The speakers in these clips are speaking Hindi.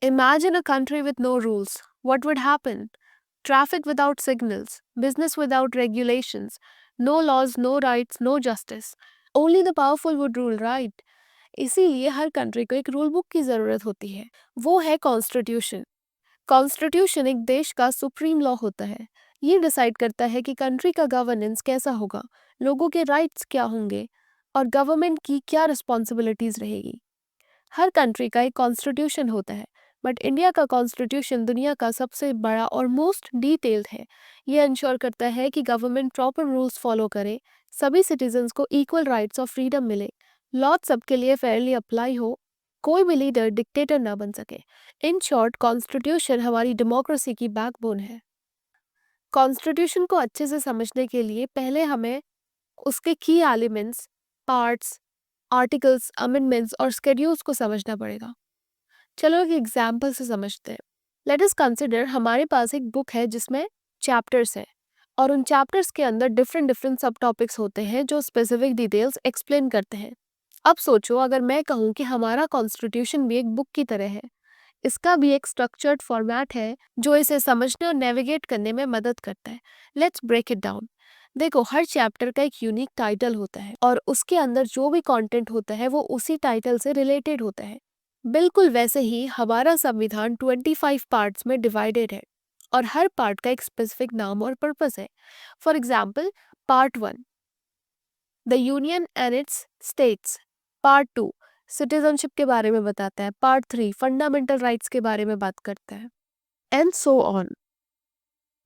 Imagine a country with no rules. What would happen? Traffic without signals, business without regulations, no laws, no rights, no justice. Only the powerful would rule, right? इसीलिए हर कंट्री को एक रूल बुक की ज़रूरत होती है। वो है कॉन्स्टिट्यूशन। कॉन्स्टिट्यूशन एक देश का सुप्रीम लॉ होता है। ये डिसाइड करता है कि कंट्री का गवर्नेंस कैसा होगा, लोगों के राइट्स क्या होंगे और गवर्नमेंट की क्या रिस्पॉन्सिबिलिटीज़ रहेगी। हर कंट्री का एक कॉन्स्टिट्यूशन होता है, बट इंडिया का कॉन्स्टिट्यूशन दुनिया का सबसे बड़ा और मोस्ट डिटेल्ड है। ये इंश्योर करता है कि गवर्नमेंट प्रॉपर रूल्स फॉलो करे, सभी सिटीजन्स को इक्वल राइट्स और फ्रीडम मिले, लॉ सबके लिए फेयरली अप्लाई हो, कोई भी लीडर डिक्टेटर ना बन सके। इन शॉर्ट, कॉन्स्टिट्यूशन हमारी डेमोक्रेसी की बैकबोन है। कॉन्स्टिट्यूशन को अच्छे से समझने के लिए पहले हमें उसके की एलिमेंट्स, पार्ट्स, आर्टिकल्स, अमेंडमेंट्स और स्केड्यूल्स को समझना पड़ेगा। चलो एक एग्जाम्पल से समझते हैं। लेट अस कंसिडर हमारे पास एक बुक है जिसमें चैप्टर्स हैं और उन चैप्टर्स के अंदर डिफरेंट डिफरेंट सब टॉपिक्स होते हैं जो स्पेसिफिक डिटेल्स एक्सप्लेन करते हैं। अब सोचो अगर मैं कहूँ कि हमारा कॉन्स्टिट्यूशन भी एक बुक की तरह है, इसका भी एक स्ट्रक्चर्ड फॉर्मेट है जो इसे समझने और नेविगेट करने में मदद करता है। Let's break it down. देखो, हर चैप्टर का एक यूनिक टाइटल होता है और उसके अंदर जो भी कंटेंट होता है वो उसी टाइटल से रिलेटेड होता है। बिल्कुल वैसे ही हमारा संविधान 25 पार्ट्स में डिवाइडेड है और हर पार्ट का एक स्पेसिफिक नाम और पर्पस है। For example, part 1 the union and it's states, part 2 citizenship के बारे में बताता है, पार्ट 3 फंडामेंटल राइट्स के बारे में बात करता है, एंड सो ऑन।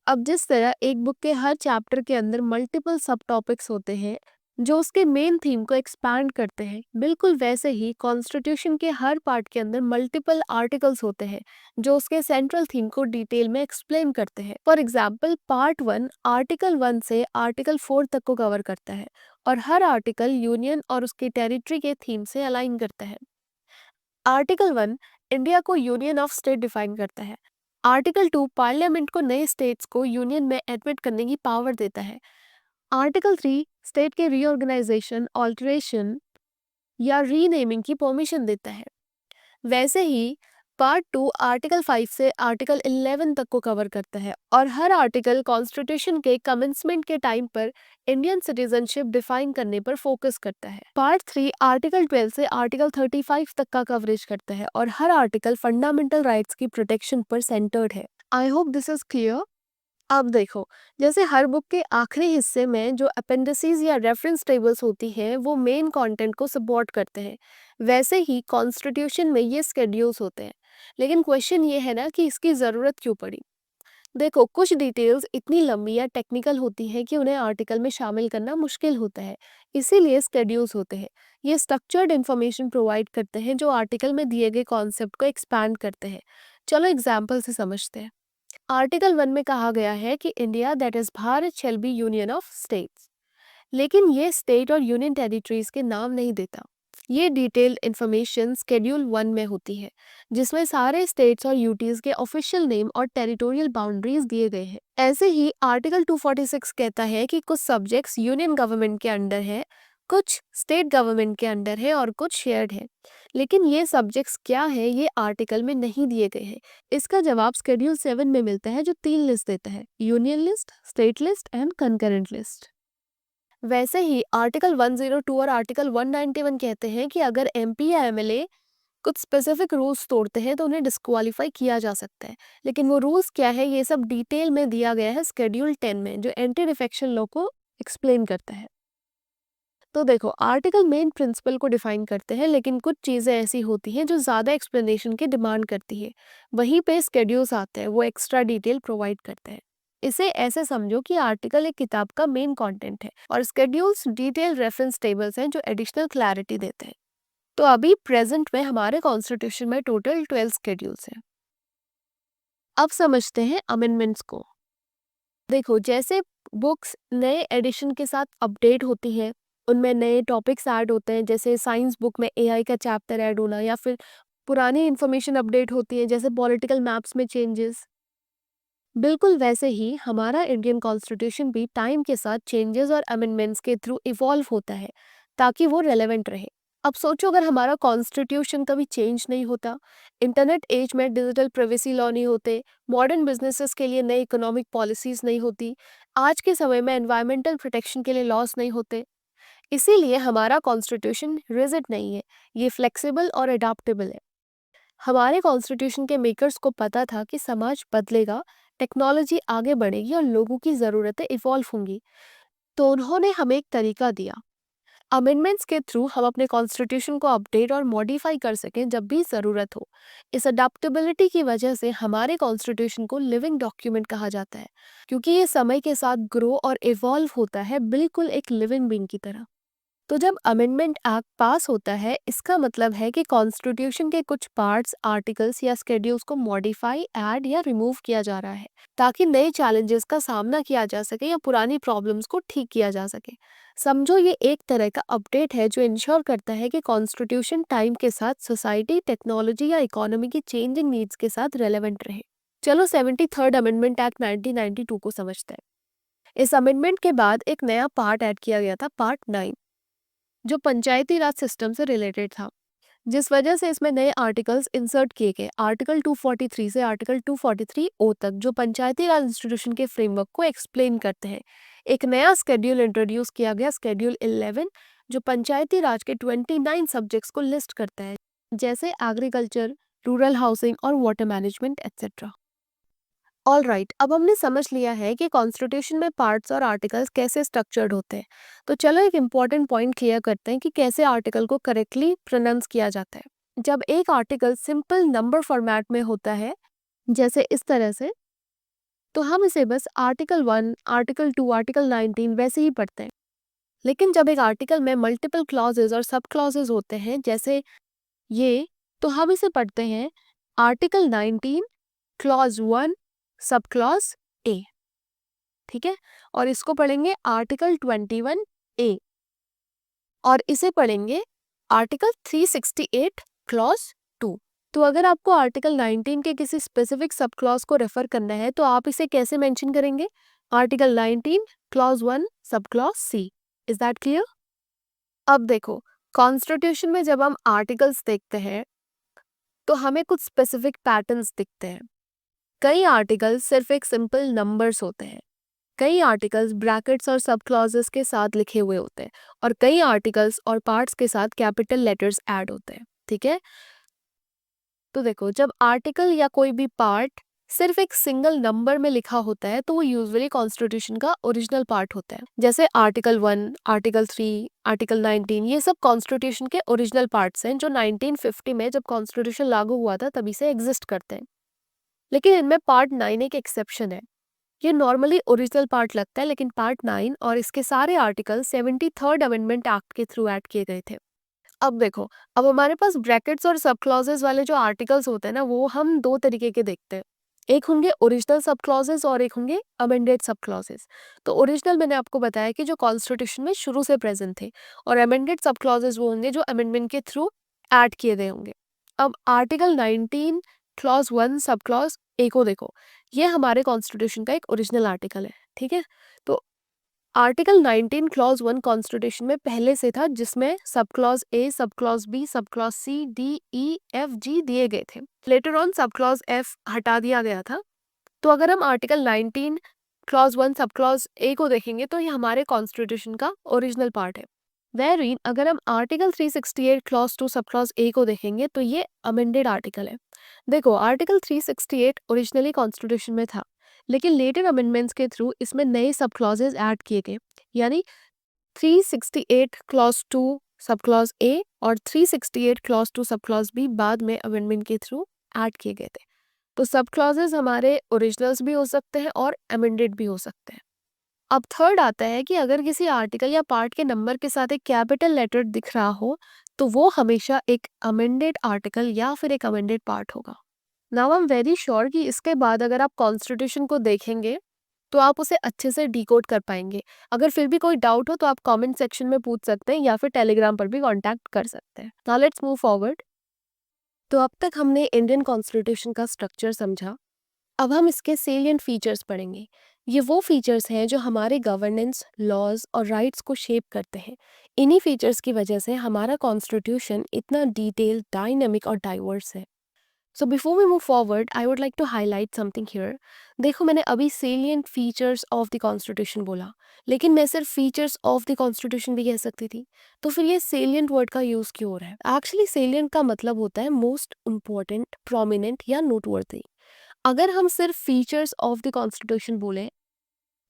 अब जिस तरह एक बुक के हर चैप्टर के अंदर मल्टीपल सब टॉपिक्स होते हैं जो उसके मेन थीम को एक्सपैंड करते हैं, बिल्कुल वैसे ही कॉन्स्टिट्यूशन के हर पार्ट के अंदर मल्टीपल आर्टिकल्स होते हैं जो उसके सेंट्रल थीम को डिटेल में एक्सप्लेन करते हैं। फॉर एग्जाम्पल, पार्ट 1 आर्टिकल 1 से आर्टिकल 4 तक को कवर करता है और हर आर्टिकल यूनियन और उसकी टेरिटरी के थीम से अलाइन करता है। आर्टिकल 1 इंडिया को यूनियन ऑफ स्टेट डिफाइन करता है। आर्टिकल 2 पार्लियामेंट को नए स्टेट्स को यूनियन में एडमिट करने की पावर देता है। आर्टिकल 3 स्टेट के रीऑर्गेनाइजेशन, ऑल्टरेशन या रीनेमिंग की परमिशन देता है। वैसे ही पार्ट 2 आर्टिकल 5 से आर्टिकल 11 तक को कवर करता है और हर आर्टिकल कॉन्स्टिट्यूशन के कमेंसमेंट के टाइम पर इंडियन सिटीजनशिप डिफाइन करने पर फोकस करता है। पार्ट 3 आर्टिकल 12 से आर्टिकल 35 तक का कवरेज करता है और हर आर्टिकल फंडामेंटल राइट्स की प्रोटेक्शन पर सेंटर्ड है। I hope this is clear. अब देखो, जैसे हर बुक के आखिरी हिस्से में जो अपेंडिसेस या रेफरेंस टेबल्स होती हैं वो मेन कंटेंट को सपोर्ट करते हैं, वैसे ही कॉन्स्टिट्यूशन में ये स्केड्यूल्स होते हैं। लेकिन क्वेश्चन ये है ना कि इसकी ज़रूरत क्यों पड़ी। देखो, कुछ डिटेल्स इतनी लंबी या टेक्निकल होती हैं कि उन्हें आर्टिकल में शामिल करना मुश्किल होता है, इसीलिए स्केड्यूल्स होते हैं। ये स्ट्रक्चर्ड इन्फॉर्मेशन प्रोवाइड करते हैं जो आर्टिकल में दिए गए कॉन्सेप्ट को एक्सपैंड करते हैं। चलो एग्जाम्पल से समझते हैं। आर्टिकल 1 में कहा गया है कि India that is Bharat shall be union of states, लेकिन ये स्टेट और यूनियन टेरिटरीज के नाम नहीं देता। ये डिटेल्ड इंफॉर्मेशन स्केड्यूल 1 में होती है जिसमें सारे स्टेट्स और यूटीज के ऑफिशियल नेम और टेरिटोरियल बाउंड्रीज दिए गए हैं। ऐसे ही आर्टिकल 246 कहता है कि कुछ सब्जेक्ट्स यूनियन गवर्नमेंट के अंडर है, कुछ स्टेट गवर्नमेंट के अंडर है और कुछ शेयर्ड है। लेकिन ये सब्जेक्ट्स क्या है ये आर्टिकल में नहीं दिए गए हैं। इसका जवाब स्केड्यूल 7 में मिलता है जो 3 लिस्ट देता है, union list, state list and concurrent list. वैसे ही आर्टिकल 102 और आर्टिकल 191 कहते हैं कि अगर एमपी या एमएलए कुछ स्पेसिफिक रूल्स तोड़ते हैं तो उन्हें डिस्क्वालीफाई किया जा सकता है। लेकिन वो रूल्स क्या है ये सब डिटेल में दिया गया है स्केड्यूल 10 में, जो एंटी डिफेक्शन लॉ को एक्सप्लेन करता है। तो देखो, आर्टिकल मेन प्रिंसिपल को डिफाइन करते हैं, लेकिन कुछ चीज़ें ऐसी होती हैं जो ज़्यादा एक्सप्लेनेशन की डिमांड करती है। वहीं पे स्केड्यूल्स आते हैं, वो एक्स्ट्रा डिटेल प्रोवाइड करते हैं। इसे ऐसे समझो कि आर्टिकल एक किताब का मेन कंटेंट है और स्केड्यूल्स डिटेल रेफरेंस टेबल्स हैं जो एडिशनल क्लैरिटी देते हैं। तो अभी प्रेजेंट में हमारे कॉन्स्टिट्यूशन में टोटल 12 स्केड्यूल्स हैं। अब समझते हैं अमेंडमेंट्स को। देखो, जैसे बुक्स नए एडिशन के साथ अपडेट होती हैं, उनमें नए टॉपिक्स ऐड होते हैं, जैसे साइंस बुक में एआई का चैप्टर ऐड होना या फिर पुरानी इन्फॉर्मेशन अपडेट होती है जैसे पॉलिटिकल मैप्स में चेंजेस। बिल्कुल वैसे ही हमारा इंडियन कॉन्स्टिट्यूशन भी टाइम के साथ चेंजेस और अमेंडमेंट्स के थ्रू इवॉल्व होता है ताकि वो रेलेवेंट रहे। अब सोचो अगर हमारा कॉन्स्टिट्यूशन कभी चेंज नहीं होता, इंटरनेट एज में डिजिटल प्राइवेसी लॉ नहीं होते, मॉडर्न बिजनेसेस के लिए नई इकोनॉमिक पॉलिसीज नहीं होती, आज के समय में एनवायरमेंटल प्रोटेक्शन के लिए लॉस नहीं होते। इसीलिए हमारा कॉन्स्टिट्यूशन रिजिड नहीं है, ये फ्लेक्सिबल और अडाप्टेबल है। हमारे कॉन्स्टिट्यूशन के मेकर्स को पता था कि समाज बदलेगा, टेक्नोलॉजी आगे बढ़ेगी और लोगों की ज़रूरतें इवॉल्व होंगी, तो उन्होंने हमें एक तरीका दिया। अमेंडमेंट्स के थ्रू हम अपने कॉन्स्टिट्यूशन को अपडेट और मॉडिफाई कर सकें जब भी ज़रूरत हो। इस अडेप्टेबिलिटी की वजह से हमारे कॉन्स्टिट्यूशन को लिविंग डॉक्यूमेंट कहा जाता है, क्योंकि ये समय के साथ ग्रो और इवॉल्व होता है, बिल्कुल एक लिविंग बीइंग की तरह। तो जब अमेंडमेंट एक्ट पास होता है, इसका मतलब है कि कॉन्स्टिट्यूशन के कुछ पार्ट्स, आर्टिकल्स या स्केड्यूल्स को मॉडिफाई, ऐड या रिमूव किया जा रहा है, ताकि नए चैलेंजेस का सामना किया जा सके या पुरानी प्रॉब्लम्स को ठीक किया जा सके। समझो ये एक तरह का अपडेट है जो इंश्योर करता है कि कॉन्स्टिट्यूशन टाइम के साथ सोसाइटी, टेक्नोलॉजी या इकोनॉमी की चेंजिंग नीड्स के साथ रेलेवेंट रहे। चलो 73rd अमेंडमेंट एक्ट 1992 को समझते हैं। इस अमेंडमेंट के बाद एक नया पार्ट ऐड किया गया था, पार्ट 9, जो पंचायती राज सिस्टम से रिलेटेड था, जिस वजह से इसमें नए आर्टिकल्स इंसर्ट किए गए। आर्टिकल 243 से आर्टिकल 243 ओ तक, जो पंचायती राज इंस्टीट्यूशन के फ्रेमवर्क को एक्सप्लेन करते हैं। एक नया स्केड्यूल इंट्रोड्यूस किया गया, स्केड्यूल 11, जो पंचायती राज के 29 सब्जेक्ट्स को लिस्ट करता है, जैसे एग्रीकल्चर, रूरल हाउसिंग और water management etcetera. All right, अब हमने समझ लिया है कि कॉन्स्टिट्यूशन में पार्ट्स और आर्टिकल्स कैसे स्ट्रक्चर्ड होते हैं। तो चलो एक इम्पॉर्टेंट पॉइंट क्लियर करते हैं कि कैसे आर्टिकल को करेक्टली प्रोनाउंस किया जाता है। जब एक आर्टिकल सिंपल नंबर फॉर्मेट में होता है, जैसे इस तरह से, तो हम इसे बस आर्टिकल 1, आर्टिकल 2, आर्टिकल 19 वैसे ही पढ़ते हैं। लेकिन जब एक आर्टिकल में मल्टीपल क्लॉजेज और सब क्लॉजेज होते हैं, जैसे ये, तो हम इसे पढ़ते हैं आर्टिकल 19 क्लॉज 1 सब क्लॉज ए। ठीक है, और इसको पढ़ेंगे आर्टिकल 21 ए, और इसे पढ़ेंगे आर्टिकल 368 क्लॉज 2। तो अगर आपको आर्टिकल 19 के किसी स्पेसिफिक सब क्लॉज को रेफर करना है, तो आप इसे कैसे मेंशन करेंगे? Article 19 clause 1 sub clause C. Is that clear? अब देखो, कॉन्स्टिट्यूशन में जब हम आर्टिकल्स देखते हैं, तो हमें कुछ स्पेसिफिक पैटर्न्स दिखते हैं। कई आर्टिकल्स सिर्फ एक सिंपल नंबर्स होते हैं, कई आर्टिकल्स ब्रैकेट्स और सब क्लॉजेस के साथ लिखे हुए होते हैं, और कई आर्टिकल्स और पार्ट्स के साथ कैपिटल लेटर्स ऐड होते हैं। ठीक है, तो देखो, जब आर्टिकल या कोई भी पार्ट सिर्फ एक सिंगल नंबर में लिखा होता है, तो वो यूजुअली कॉन्स्टिट्यूशन का ओरिजिनल पार्ट होता है। जैसे आर्टिकल 1, आर्टिकल 3, आर्टिकल 19, ये सब कॉन्स्टिट्यूशन के ओरिजिनल पार्ट्स हैं, जो 1950 में जब कॉन्स्टिट्यूशन लागू हुआ था तभी से एग्जिस्ट करते हैं। लेकिन इनमें पार्ट 9 एक एक्सेप्शन है। ये नॉर्मली ओरिजिनल पार्ट लगता है, लेकिन पार्ट 9 और इसके सारे आर्टिकल 73rd अमेंडमेंट एक्ट के थ्रू ऐड किए गए थे। अब देखो, अब हमारे पास ब्रैकेट्स और सब क्लॉजेस वाले जो आर्टिकल्स होते हैं ना, वो हम दो तरीके के देखते हैं। एक होंगे ओरिजिनल सब क्लॉजेस और एक होंगे अमेंडेड सब क्लॉजेस। तो ओरिजिनल मैंने आपको बताया कि जो कॉन्स्टिट्यूशन में शुरू से प्रेजेंट थे, और अमेंडेड सब क्लॉजेस वो होंगे जो अमेंडमेंट के थ्रू ऐड किए गए होंगे। अब आर्टिकल 19 क्लॉज 1 सब क्लॉज ए को देखो, ये हमारे कॉन्स्टिट्यूशन का एक ओरिजिनल आर्टिकल है। ठीक है, तो आर्टिकल 19 क्लॉज 1 कॉन्स्टिट्यूशन में पहले से था, जिसमें सब clause A, sub clause B, sub clause C, D, E, F, G दिए गए थे। Letter on sub clause F हटा दिया गया था। तो अगर हम आर्टिकल 19 क्लॉज 1 सब क्लॉज ए को देखेंगे, तो ये हमारे कॉन्स्टिट्यूशन का ओरिजिनल पार्ट है। वेरीन अगर हम आर्टिकल 368 क्लॉज 2 सब क्लॉज ए को देखेंगे, तो ये अमेंडेड आर्टिकल है। देखो, आर्टिकल 368 ओरिजिनली कॉन्स्टिट्यूशन में था, लेकिन लेटर अमेंडमेंट्स के थ्रू इसमें नए सब क्लॉजेज ऐड किए गए, यानी 368 क्लॉज 2 सब क्लॉज ए और 368 क्लॉज 2 सब क्लॉज बी बाद में अमेंडमेंट के थ्रू ऐड किए गए थे। तो सब क्लॉजेज हमारे ओरिजिनल्स भी हो सकते हैं और अमेंडेड भी हो सकते हैं। अब थर्ड आता है कि अगर किसी आर्टिकल या पार्ट के नंबर के साथ एक कैपिटल लेटर दिख रहा हो, तो वो हमेशा एक अमेंडेड आर्टिकल या फिर एक अमेंडेड पार्ट होगा। Now I am very sure कि इसके बाद अगर आप कॉन्स्टिट्यूशन को देखेंगे, तो आप उसे अच्छे से डिकोड कर पाएंगे। अगर फिर भी कोई डाउट हो, तो आप कमेंट सेक्शन में पूछ सकते हैं या फिर टेलीग्राम पर भी कांटेक्ट कर सकते हैं। Now let's move forward. तो अब तक हमने इंडियन कॉन्स्टिट्यूशन का स्ट्रक्चर समझा। अब हम इसके सेलिएंट फीचर्स पढ़ेंगे। ये वो फीचर्स हैं जो हमारे गवर्नेंस, लॉज और राइट्स को शेप करते हैं। इन्हीं फीचर्स की वजह से हमारा कॉन्स्टिट्यूशन इतना डिटेल, डायनेमिक और डाइवर्स है। So before we move forward I would like to highlight something here. देखो, मैंने अभी salient features of the constitution बोला, लेकिन मैं सिर्फ फीचर्स ऑफ द कॉन्स्टिट्यूशन भी कह सकती थी। तो फिर ये सेलिएंट वर्ड का यूज़ क्यों हो रहा है? एक्चुअली सेलिएंट का मतलब होता है मोस्ट इम्पॉर्टेंट, प्रोमिनेंट या नोटवर्थी। अगर हम सिर्फ फीचर्स ऑफ द कॉन्स्टिट्यूशन बोले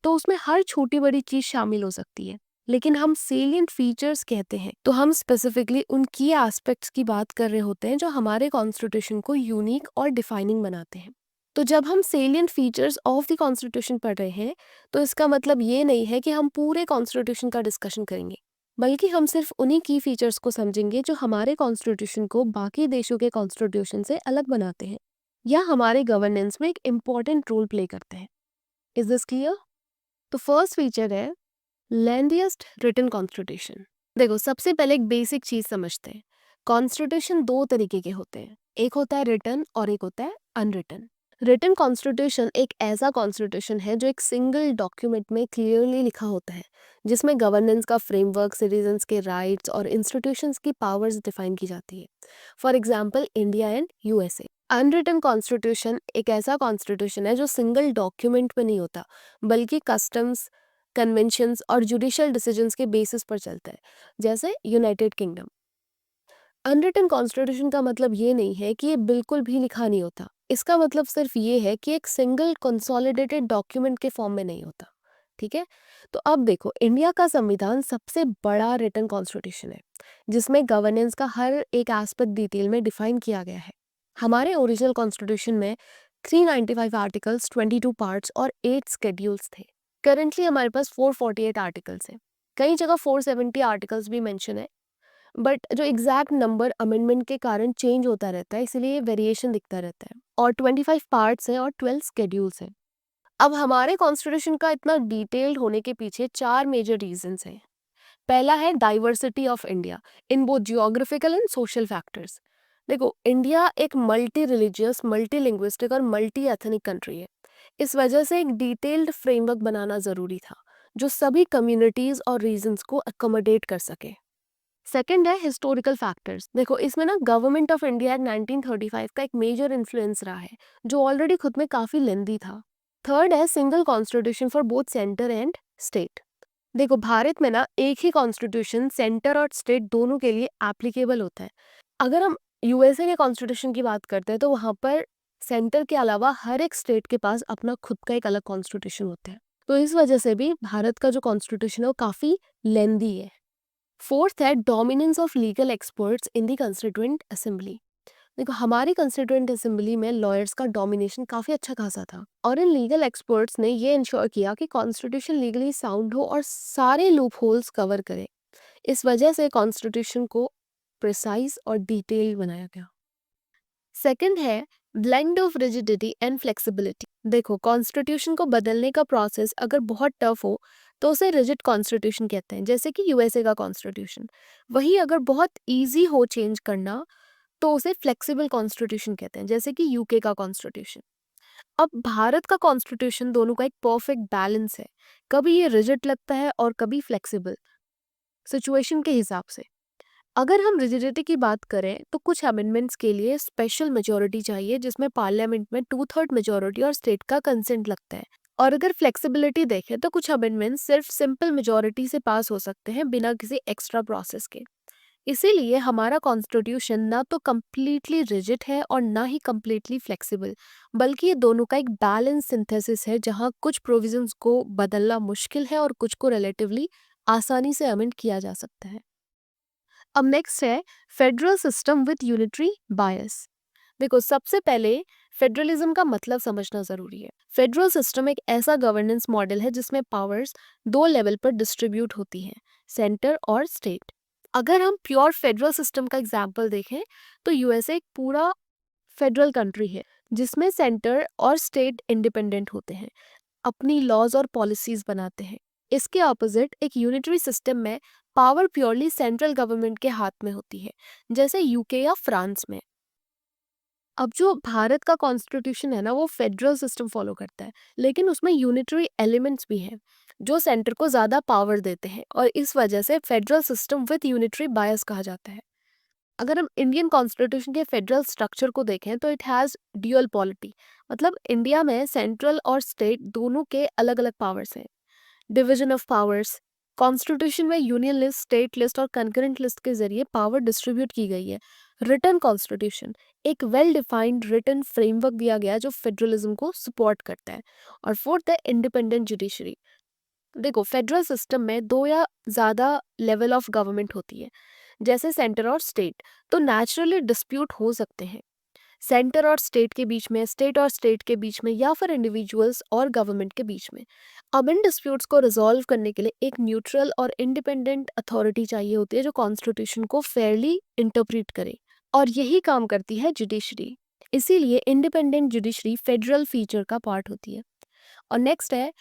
तो उसमें हर छोटी बड़ी चीज शामिल हो सकती है, लेकिन हम सेलिएंट फीचर्स कहते हैं तो हम स्पेसिफिकली उन की एस्पेक्ट्स की बात कर रहे होते हैं जो हमारे कॉन्स्टिट्यूशन को यूनिक और डिफाइनिंग बनाते हैं। तो जब हम salient features of the constitution पढ़ रहे हैं तो इसका मतलब ये नहीं है कि हम पूरे कॉन्स्टिट्यूशन का डिस्कशन करेंगे, बल्कि हम सिर्फ उन्हीं की फीचर्स को समझेंगे जो हमारे कॉन्स्टिट्यूशन को बाकी देशों के कॉन्स्टिट्यूशन से अलग बनाते हैं या हमारे गवर्नेंस में एक इम्पॉर्टेंट रोल प्ले करते हैं। Is this clear? तो फर्स्ट फीचर है लेंथीएस्ट रिटन कॉन्स्टिट्यूशन। देखो, सबसे पहले एक बेसिक चीज समझते हैं। कॉन्स्टिट्यूशन दो तरीके के होते हैं, एक होता है रिटन और एक होता है अनरिटन। रिटन कॉन्स्टिट्यूशन एक ऐसा कॉन्स्टिट्यूशन है जो एक सिंगल डॉक्यूमेंट में क्लियरली लिखा होता है, जिसमें गवर्नेंस का फ्रेमवर्क, सिटीजन्स के राइट्स और इंस्टीट्यूशंस की पावर्स डिफाइन की जाती है। For example India and USA. Unwritten constitution एक ऐसा कॉन्स्टिट्यूशन है जो सिंगल डॉक्यूमेंट में नहीं होता, बल्कि कस्टम्स, कन्वेंशंस और जुडिशियल डिसीजंस के बेसिस पर चलता है, जैसे यूनाइटेड किंगडम। अनरिटन कॉन्स्टिट्यूशन का मतलब ये नहीं है कि ये बिल्कुल भी लिखा नहीं होता। इसका मतलब सिर्फ ये है कि एक सिंगल कंसोलिडेटेड डॉक्यूमेंट के फॉर्म में नहीं होता। ठीक है? तो अब देखो, इंडिया का संविधान सबसे बड़ा रिटन कॉन्स्टिट्यूशन है, जिसमें गवर्नेंस का हर एक एस्पेक्ट डिटेल में डिफाइन किया गया है। हमारे ओरिजिनल कॉन्स्टिट्यूशन में 395 आर्टिकल्स, 22 पार्ट्स और 8 स्केड्यूल्स थे। करंटली हमारे पास 448 आर्टिकल्स हैं। कई जगह 470 आर्टिकल्स भी मेंशन है, बट जो एग्जैक्ट नंबर अमेंडमेंट के कारण चेंज होता रहता है, इसलिए वेरिएशन दिखता रहता है। और 25 पार्ट्स हैं और 12 स्केड्यूल्स हैं। अब हमारे कॉन्स्टिट्यूशन का इतना डिटेल्ड होने के पीछे चार मेजर रीजंस हैं। पहला है diversity of India in both geographical and social factors. देखो, इंडिया एक मल्टी रिलीजियस, मल्टी लिंग्विस्टिक और मल्टी एथनिक कंट्री है। इस वजह से एक डिटेल्ड फ्रेमवर्क बनाना ज़रूरी था, जो सभी कम्युनिटीज़ और रीजन्स को अकोमोडेट कर सके। सेकंड है हिस्टोरिकल फैक्टर्स। देखो, इसमें ना गवर्नमेंट ऑफ इंडिया 1935 का एक मेजर इन्फ्लुएंस रहा है, जो ऑलरेडी खुद में काफ़ी लेंदी था। थर्ड है single constitution for both centre and state. देखो, भारत में ना एक ही कॉन्स्टिट्यूशन सेंटर और स्टेट दोनों के लिए एप्लीकेबल होता है। अगर हम यूएसए के कॉन्स्टिट्यूशन की बात करते हैं तो वहाँ पर सेंटर के अलावा हर एक स्टेट के पास अपना खुद का एक अलग कॉन्स्टिट्यूशन होता है। तो इस वजह से भी भारत का जो कॉन्स्टिट्यूशन है वो काफ़ी लेंदी है। फोर्थ है dominance of legal experts in the constituent assembly. देखो, हमारी कंस्टिट्यूएंट असेंबली में लॉयर्स का डोमिनेशन काफ़ी अच्छा खासा था, और इन लीगल एक्सपर्ट्स ने ये इंश्योर किया कि कॉन्स्टिट्यूशन लीगली साउंड हो और सारे लूप होल्स कवर करे। इस वजह से कॉन्स्टिट्यूशन को प्रिसाइज और डिटेल बनाया गया। सेकंड है blend of rigidity and flexibility. देखो, कॉन्स्टिट्यूशन को बदलने का प्रोसेस अगर बहुत टफ हो तो उसे रिजिड कॉन्स्टिट्यूशन कहते हैं, जैसे कि यूएसए का कॉन्स्टिट्यूशन। वही अगर बहुत इजी हो चेंज करना तो उसे फ्लेक्सिबल कॉन्स्टिट्यूशन कहते हैं, जैसे कि यूके का कॉन्स्टिट्यूशन। अब भारत का कॉन्स्टिट्यूशन दोनों का एक परफेक्ट बैलेंस है, कभी ये रिजिड लगता है और कभी फ्लेक्सिबल, सिचुएशन के हिसाब से। अगर हम रिजिडिटी की बात करें तो कुछ अमेंडमेंट्स के लिए स्पेशल मेजोरिटी चाहिए, जिसमें पार्लियामेंट में 2/3 मेजोरिटी और स्टेट का कंसेंट लगता है। और अगर फ्लेक्सिबिलिटी देखें तो कुछ अमेंडमेंट्स सिर्फ सिंपल मेजोरिटी से पास हो सकते हैं, बिना किसी एक्स्ट्रा प्रोसेस के। इसीलिए हमारा कॉन्स्टिट्यूशन ना तो कम्प्लीटली रिजिड है और ना ही कम्प्लीटली फ्लेक्सिबल, बल्कि ये दोनों का एक बैलेंस सिंथेसिस है, जहाँ कुछ प्रोविजंस को बदलना मुश्किल है और कुछ को रिलेटिवली आसानी से अमेंड किया जा सकता है। अब नेक्स्ट है फेडरल सिस्टम विद यूनिटरी बायस। देखो, सबसे पहले फेडरलिज्म का मतलब समझना जरूरी है। फेडरल सिस्टम एक ऐसा गवर्नेंस मॉडल है जिसमें पावर्स दो लेवल पर डिस्ट्रीब्यूट होती हैं, सेंटर और स्टेट। अगर हम प्योर फेडरल सिस्टम का एग्जांपल देखें तो यूएसए एक पूरा फेडरल कंट्री है, जिसमें सेंटर और स्टेट इंडिपेंडेंट होते हैं, अपनी लॉज और पॉलिसीज बनाते हैं। इसके ऑपोजिट एक यूनिटरी सिस्टम में पावर प्योरली सेंट्रल गवर्नमेंट के हाथ में होती है, जैसे यूके या फ्रांस में। अब जो भारत का कॉन्स्टिट्यूशन है ना, वो फेडरल सिस्टम फॉलो करता है, लेकिन उसमें यूनिटरी एलिमेंट्स भी हैं। जो सेंटर को ज़्यादा पावर देते हैं, और इस वजह से फेडरल सिस्टम विद यूनिटरी बायस कहा जाता है। अगर हम इंडियन कॉन्स्टिट्यूशन के फेडरल स्ट्रक्चर को देखें तो इट हैज़ ड्यूअल पॉलिटी, मतलब इंडिया में सेंट्रल और स्टेट दोनों के अलग अलग पावर्स हैं। डिवीजन ऑफ पावर्स, कॉन्स्टिट्यूशन में यूनियन लिस्ट, स्टेट लिस्ट और कंकरेंट लिस्ट के जरिए पावर डिस्ट्रीब्यूट की गई है। रिटन कॉन्स्टिट्यूशन, एक वेल डिफाइंड रिटन फ्रेमवर्क दिया गया है जो फेडरलिज्म को सपोर्ट करता है। और फोर्थ है इंडिपेंडेंट जुडिशरी। देखो, फेडरल सिस्टम में दो या ज़्यादा लेवल ऑफ गवर्नमेंट होती है, जैसे सेंटर और स्टेट, तो नेचुरली डिस्प्यूट हो सकते हैं सेंटर और स्टेट के बीच में, स्टेट और स्टेट के बीच में, या फिर इंडिविजुअल्स और गवर्नमेंट के बीच में। अब इन डिस्प्यूट्स को रिजॉल्व करने के लिए एक न्यूट्रल और इंडिपेंडेंट अथॉरिटी चाहिए होती है जो कॉन्स्टिट्यूशन को फेयरली इंटरप्रेट करे, और यही काम करती है जुडिशरी। इसीलिए इंडिपेंडेंट जुडिशरी फेडरल फीचर का पार्ट होती है। और नेक्स्ट है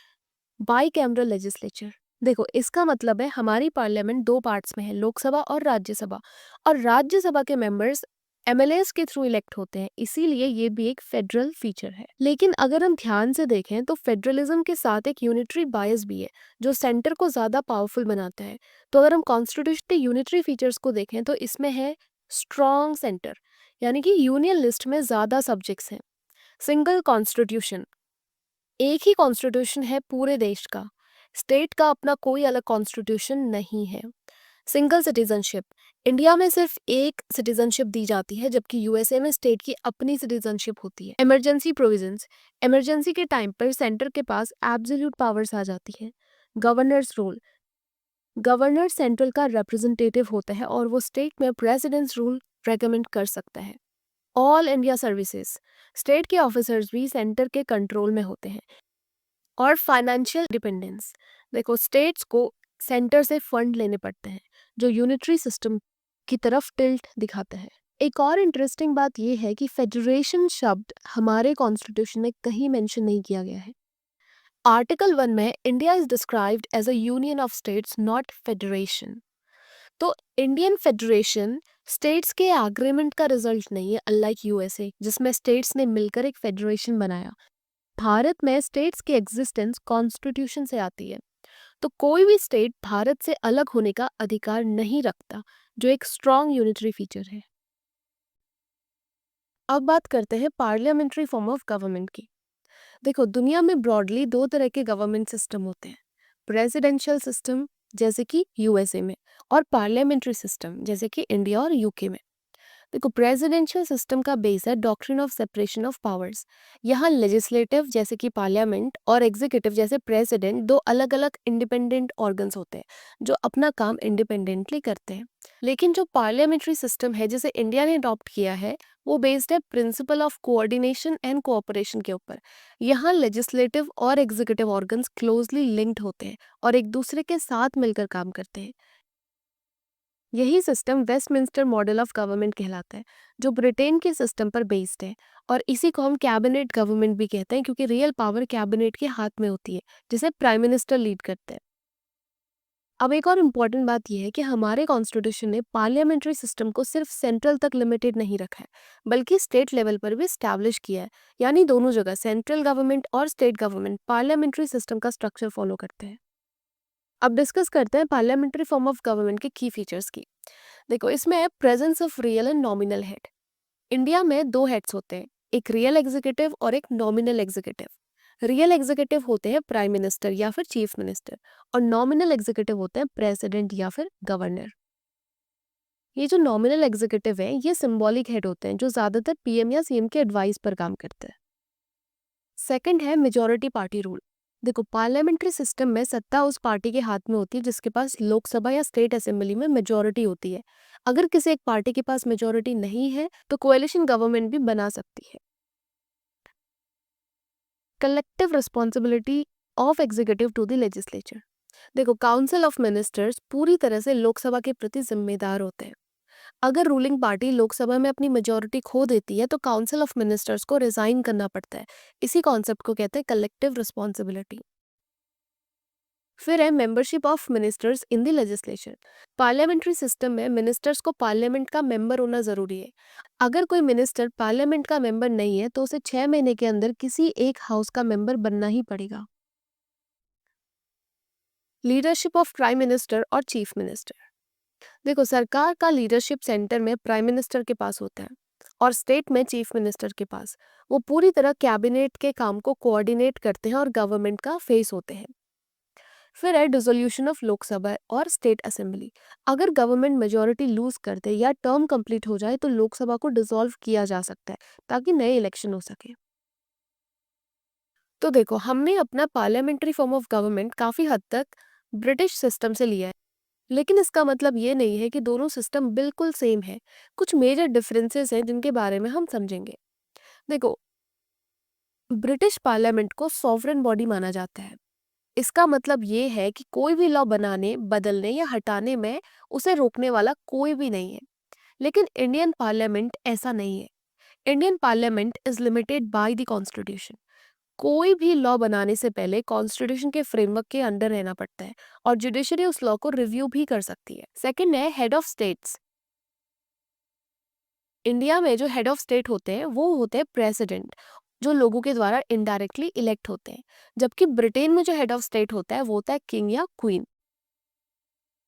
बाई कैमरल लेजिस्लेचर। देखो, इसका मतलब है हमारी पार्लियामेंट दो पार्ट्स में है, लोकसभा और राज्यसभा, और राज्यसभा के मेंबर्स एमएलएस के थ्रू इलेक्ट होते हैं, इसीलिए ये भी एक फेडरल फीचर है। लेकिन अगर हम ध्यान से देखें तो फेडरलिज्म के साथ एक यूनिटरी बायस भी है जो सेंटर को ज़्यादा पावरफुल बनाता है। तो अगर हम कॉन्स्टिट्यूशन के यूनिटरी फीचर्स को देखें तो इसमें है स्ट्रॉन्ग सेंटर, यानी कि यूनियन लिस्ट में ज़्यादा सब्जेक्ट्स हैं। सिंगल कॉन्स्टिट्यूशन, एक ही कॉन्स्टिट्यूशन है पूरे देश का, स्टेट का अपना कोई अलग कॉन्स्टिट्यूशन नहीं है। सिंगल सिटीजनशिप, इंडिया में सिर्फ एक सिटीजनशिप दी जाती है जबकि यूएसए में स्टेट की अपनी सिटीजनशिप होती है। इमरजेंसी प्रोविजंस, इमरजेंसी के टाइम पर सेंटर के पास एब्सोल्यूट पावर्स आ जाती है। गवर्नर्स रूल, गवर्नर सेंट्रल का रिप्रेजेंटेटिव होता है और वो स्टेट में प्रेसिडेंट्स रूल रेकमेंड कर सकता है। ऑल इंडिया सर्विसेज, स्टेट के ऑफिसर्स भी सेंटर के कंट्रोल में होते हैं। और फाइनेंशियल डिपेंडेंस, देखो स्टेट्स को सेंटर से फंड लेने पड़ते हैं जो यूनिटरी सिस्टम की तरफ टिल्ट दिखाता है। एक और इंटरेस्टिंग बात यह है कि फेडरेशन शब्द हमारे कॉन्स्टिट्यूशन में कहीं मेंशन नहीं किया गया है। आर्टिकल 1 में India is described as a union of states not federation. तो इंडियन फेडरेशन स्टेट्स के एग्रीमेंट का रिजल्ट नहीं है, अनलाइक यूएसए जिसमें स्टेट्स ने मिलकर एक फेडरेशन बनाया। भारत में स्टेट्स की एग्जिस्टेंस कॉन्स्टिट्यूशन से आती है, तो कोई भी स्टेट भारत से अलग होने का अधिकार नहीं रखता, जो एक स्ट्रॉन्ग यूनिटरी फीचर है। अब बात करते हैं पार्लियामेंट्री फॉर्म ऑफ गवर्नमेंट की। देखो, दुनिया में ब्रॉडली दो तरह के गवर्नमेंट सिस्टम होते हैं, प्रेसिडेंशियल सिस्टम जैसे कि यूएसए में, और पार्लियामेंट्री सिस्टम जैसे कि इंडिया और यूके में। देखो, प्रेसिडेंशियल सिस्टम का बेस है doctrine of separation of powers. यहाँ लेजिस्लेटिव जैसे कि पार्लियामेंट और एग्जीक्यूटिव जैसे प्रेसिडेंट दो अलग अलग इंडिपेंडेंट ऑर्गन्स होते हैं जो अपना काम इंडिपेंडेंटली करते हैं। लेकिन जो पार्लियामेंट्री सिस्टम है जिसे इंडिया ने अडॉप्ट किया है वो बेस्ड है principle of coordination and cooperation के ऊपर। यहाँ लेजिस्लेटिव और एग्जीक्यूटिव ऑर्गन्स क्लोजली लिंक्ड होते हैं और एक दूसरे के साथ मिलकर काम करते हैं। यही system Westminster model of government कहलाता है जो ब्रिटेन के सिस्टम पर बेस्ड है, और इसी को हम कैबिनेट गवर्नमेंट भी कहते हैं क्योंकि रियल पावर कैबिनेट के हाथ में होती है जिसे प्राइम मिनिस्टर लीड करते हैं। अब एक और इम्पॉर्टेंट बात यह है कि हमारे कॉन्स्टिट्यूशन ने पार्लियामेंट्री सिस्टम को सिर्फ सेंट्रल तक लिमिटेड नहीं रखा है बल्कि स्टेट लेवल पर भी स्टैब्लिश किया है, यानी दोनों जगह सेंट्रल गवर्नमेंट और स्टेट गवर्नमेंट पार्लियामेंट्री सिस्टम का स्ट्रक्चर फॉलो करते हैं। अब डिस्कस करते हैं पार्लियामेंट्री फॉर्म ऑफ गवर्नमेंट के की फीचर्स की। देखो, इसमें है presence of real and nominal head. India में दो हेड्स होते हैं, एक रियल एग्जीक्यूटिव और एक नॉमिनल एग्जीक्यूटिव। रियल एग्जीक्यूटिव होते हैं प्राइम मिनिस्टर या फिर चीफ मिनिस्टर, और नॉमिनल एग्जीक्यूटिव होते हैं प्रेसिडेंट या फिर गवर्नर। ये जो नॉमिनल एग्जीक्यूटिव है ये सिंबॉलिक हेड होते हैं जो ज्यादातर पीएम या सीएम के एडवाइस पर काम करते हैं। सेकंड है मेजॉरिटी पार्टी रूल। देखो, पार्लियामेंट्री सिस्टम में सत्ता उस पार्टी के हाथ में होती है जिसके पास लोकसभा या स्टेट असेंबली में मेजॉरिटी होती है। अगर किसी एक पार्टी के पास मेजॉरिटी नहीं है तो कोएलिशन गवर्नमेंट भी बना सकती है। Collective responsibility of executive to the legislature. देखो, काउंसिल ऑफ मिनिस्टर्स पूरी तरह से लोकसभा के प्रति जिम्मेदार होते हैं। अगर रूलिंग पार्टी लोकसभा में अपनी मेजॉरिटी खो देती है तो काउंसिल ऑफ मिनिस्टर्स को रिजाइन करना पड़ता है। इसी कॉन्सेप्ट को कहते हैं कलेक्टिव रिस्पॉन्सिबिलिटी। फिर है membership of ministers in the legislature. Parliamentary system में मिनिस्टर्स को पार्लियामेंट का मेंबर होना जरूरी है। अगर कोई मिनिस्टर पार्लियामेंट का मेंबर नहीं है तो उसे 6 महीने के अंदर किसी एक हाउस का मेंबर बनना ही पड़ेगा। लीडरशिप ऑफ प्राइम मिनिस्टर और चीफ मिनिस्टर। देखो, सरकार का लीडरशिप सेंटर में प्राइम मिनिस्टर के पास होता है और स्टेट में चीफ मिनिस्टर के पास। वो पूरी तरह कैबिनेट के काम को कोऑर्डिनेट करते हैं और गवर्नमेंट का फेस होते हैं। फिर है डिसोल्यूशन ऑफ लोकसभा और स्टेट असेंबली। अगर गवर्नमेंट मेजोरिटी लूज कर दे या टर्म कंप्लीट हो जाए तो लोकसभा को डिसॉल्व किया जा सकता है ताकि नए इलेक्शन हो सके। तो देखो, हमने अपना पार्लियामेंट्री फॉर्म ऑफ गवर्नमेंट काफी हद तक ब्रिटिश सिस्टम से लिया है, लेकिन इसका मतलब ये नहीं है कि दोनों सिस्टम बिल्कुल सेम है। कुछ मेजर डिफरेंसेस हैं जिनके बारे में हम समझेंगे। देखो, ब्रिटिश पार्लियामेंट को सॉवरेन बॉडी माना जाता है। इसका मतलब ये है कि कोई भी लॉ बनाने, बदलने या हटाने में उसे रोकने वाला कोई भी नहीं है। लेकिन इंडियन पार्लियामेंट ऐसा नहीं है। Indian parliament is limited by the constitution. कोई भी लॉ बनाने से पहले कॉन्स्टिट्यूशन के फ्रेमवर्क के अंडर रहना पड़ता है और जुडिशरी उस लॉ को रिव्यू भी कर सकती है। सेकंड है हेड ऑफ स्टेट्स। इंडिया में जो हेड ऑफ स्टेट होते हैं वो होते हैं प्रेसिडेंट, जो लोगों के द्वारा इनडायरेक्टली इलेक्ट होते हैं। जबकि ब्रिटेन में जो हेड ऑफ स्टेट होता है वो होता है किंग या क्वीन।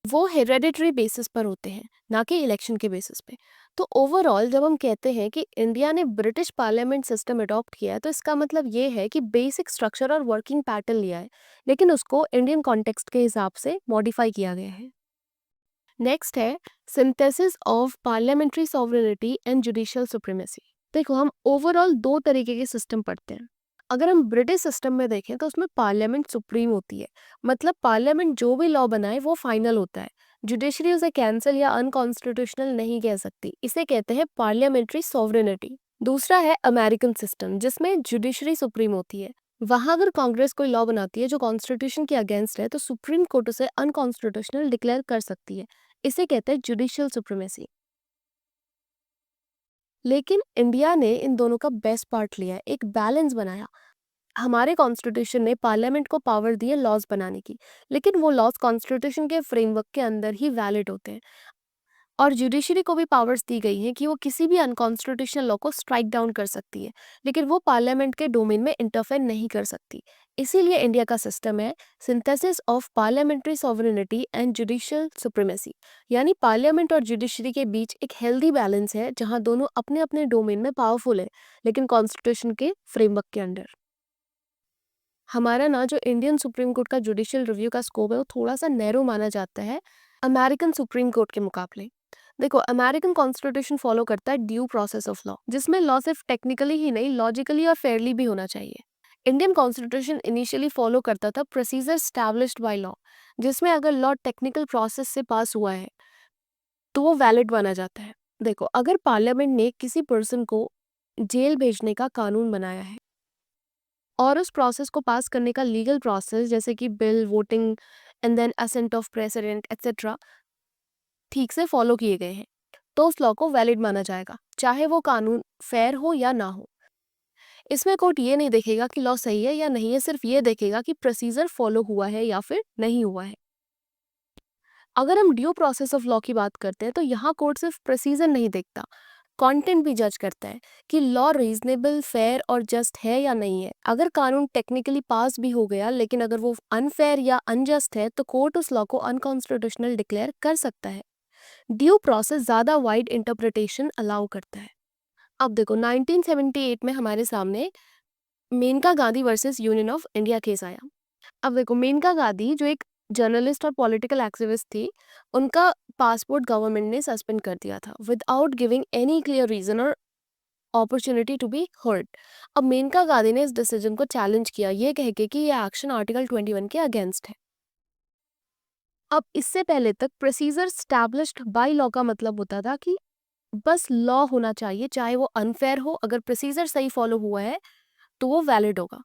वो हेरेडिटरी बेसिस पर होते हैं, ना कि इलेक्शन के बेसिस पे। तो ओवरऑल जब हम कहते हैं कि इंडिया ने ब्रिटिश पार्लियामेंट सिस्टम अडॉप्ट किया है तो इसका मतलब ये है कि बेसिक स्ट्रक्चर और वर्किंग पैटर्न लिया है, लेकिन उसको इंडियन कॉन्टेक्स्ट के हिसाब से मॉडिफाई किया गया है। नेक्स्ट है synthesis of parliamentary sovereignty and judicial supremacy. देखो, हम ओवरऑल दो तरीके के सिस्टम पढ़ते हैं। अगर हम ब्रिटिश सिस्टम में देखें तो उसमें पार्लियामेंट सुप्रीम होती है, मतलब पार्लियामेंट जो भी लॉ बनाए वो फाइनल होता है। जुडिशरी उसे कैंसिल या अनकॉन्स्टिट्यूशनल नहीं कह सकती। इसे कहते हैं पार्लियामेंट्री सॉवरेनिटी। दूसरा है अमेरिकन सिस्टम, जिसमें जुडिशरी सुप्रीम होती है। वहां अगर कांग्रेस कोई लॉ बनाती है जो कॉन्स्टिट्यूशन के अगेंस्ट है तो सुप्रीम कोर्ट उसे अनकॉन्स्टिट्यूशनल डिक्लेयर कर सकती है। इसे कहते हैं जुडिशियल सुप्रीमेसी। लेकिन इंडिया ने इन दोनों का बेस्ट पार्ट लिया है, एक बैलेंस बनाया। हमारे कॉन्स्टिट्यूशन ने पार्लियामेंट को पावर दी है लॉज बनाने की, लेकिन वो लॉज कॉन्स्टिट्यूशन के फ्रेमवर्क के अंदर ही वैलिड होते हैं। और जुडिशरी को भी पावर्स दी गई हैं कि वो किसी भी अनकॉन्स्टिट्यूशनल लॉ को स्ट्राइक डाउन कर सकती है, लेकिन वो पार्लियामेंट के डोमेन में इंटरफेयर नहीं कर सकती। इसीलिए इंडिया का सिस्टम है synthesis of parliamentary sovereignty and judicial supremacy, यानी पार्लियामेंट और जुडिशरी के बीच एक हेल्दी बैलेंस है जहां दोनों अपने अपने डोमेन में पावरफुल है, लेकिन कॉन्स्टिट्यूशन के फ्रेमवर्क के अंडर। हमारा ना जो इंडियन सुप्रीम कोर्ट का जुडिशियल रिव्यू का स्कोप है वो थोड़ा सा नैरो माना जाता है अमेरिकन सुप्रीम कोर्ट के मुकाबले। देखो, अमेरिकन कॉन्स्टिट्यूशन फॉलो करता है ड्यू प्रोसेस ऑफ लॉ, जिसमें लॉ सिर्फ टेक्निकली ही नहीं लॉजिकली और फेयरली भी होना चाहिए। इंडियन कॉन्स्टिट्यूशन इनिशियली फॉलो करता था प्रोसीजर स्टैब्लिश्ड बाय लॉ, जिसमें अगर लॉ टेक्निकल प्रोसेस से पास हुआ है तो वो वैलिड माना जाता है। देखो, अगर पार्लियामेंट ने किसी पर्सन को जेल भेजने का कानून बनाया है और उस प्रोसेस को पास करने का लीगल प्रोसेस जैसे कि bill, voting and then assent of president etcetera ठीक से फॉलो किए गए हैं, तो उस लॉ को वैलिड माना जाएगा, चाहे वो कानून फेयर हो या ना हो। इसमें कोर्ट ये नहीं देखेगा कि लॉ सही है या नहीं है, सिर्फ ये देखेगा कि प्रोसीजर फॉलो हुआ है या फिर नहीं हुआ है। अगर हम ड्यू प्रोसेस ऑफ लॉ की बात करते हैं तो यहाँ कोर्ट सिर्फ प्रोसीजर नहीं देखता, कंटेंट भी जज करता है कि लॉ रीजनेबल, फेयर और जस्ट है या नहीं है। अगर कानून टेक्निकली पास भी हो गया लेकिन अगर वो अनफेयर या अनजस्ट है तो कोर्ट उस लॉ को अनकॉन्स्टिट्यूशनल डिक्लेयर कर सकता है। ड्यू प्रोसेस ज्यादा वाइड इंटरप्रिटेशन अलाउ करता है। अब देखो, 1978 में हमारे सामने Maneka Gandhi versus union of India case आया। अब देखो, मेनका गांधी जो एक जर्नलिस्ट और पॉलिटिकल एक्टिविस्ट थी, उनका पासपोर्ट गवर्नमेंट ने सस्पेंड कर दिया था without giving any clear reason और अपॉर्चुनिटी टू बी हर्ड। अब मेनका गांधी ने इस डिसीजन को चैलेंज किया, ये कह के कि ये एक्शन आर्टिकल 21 के अगेंस्ट है। अब इससे पहले तक प्रोसीजर स्टैब्लिश्ड बाय लॉ का मतलब होता था कि बस लॉ होना चाहिए, चाहे वो अनफेयर हो, अगर प्रोसीजर सही फॉलो हुआ है तो वो वैलिड होगा।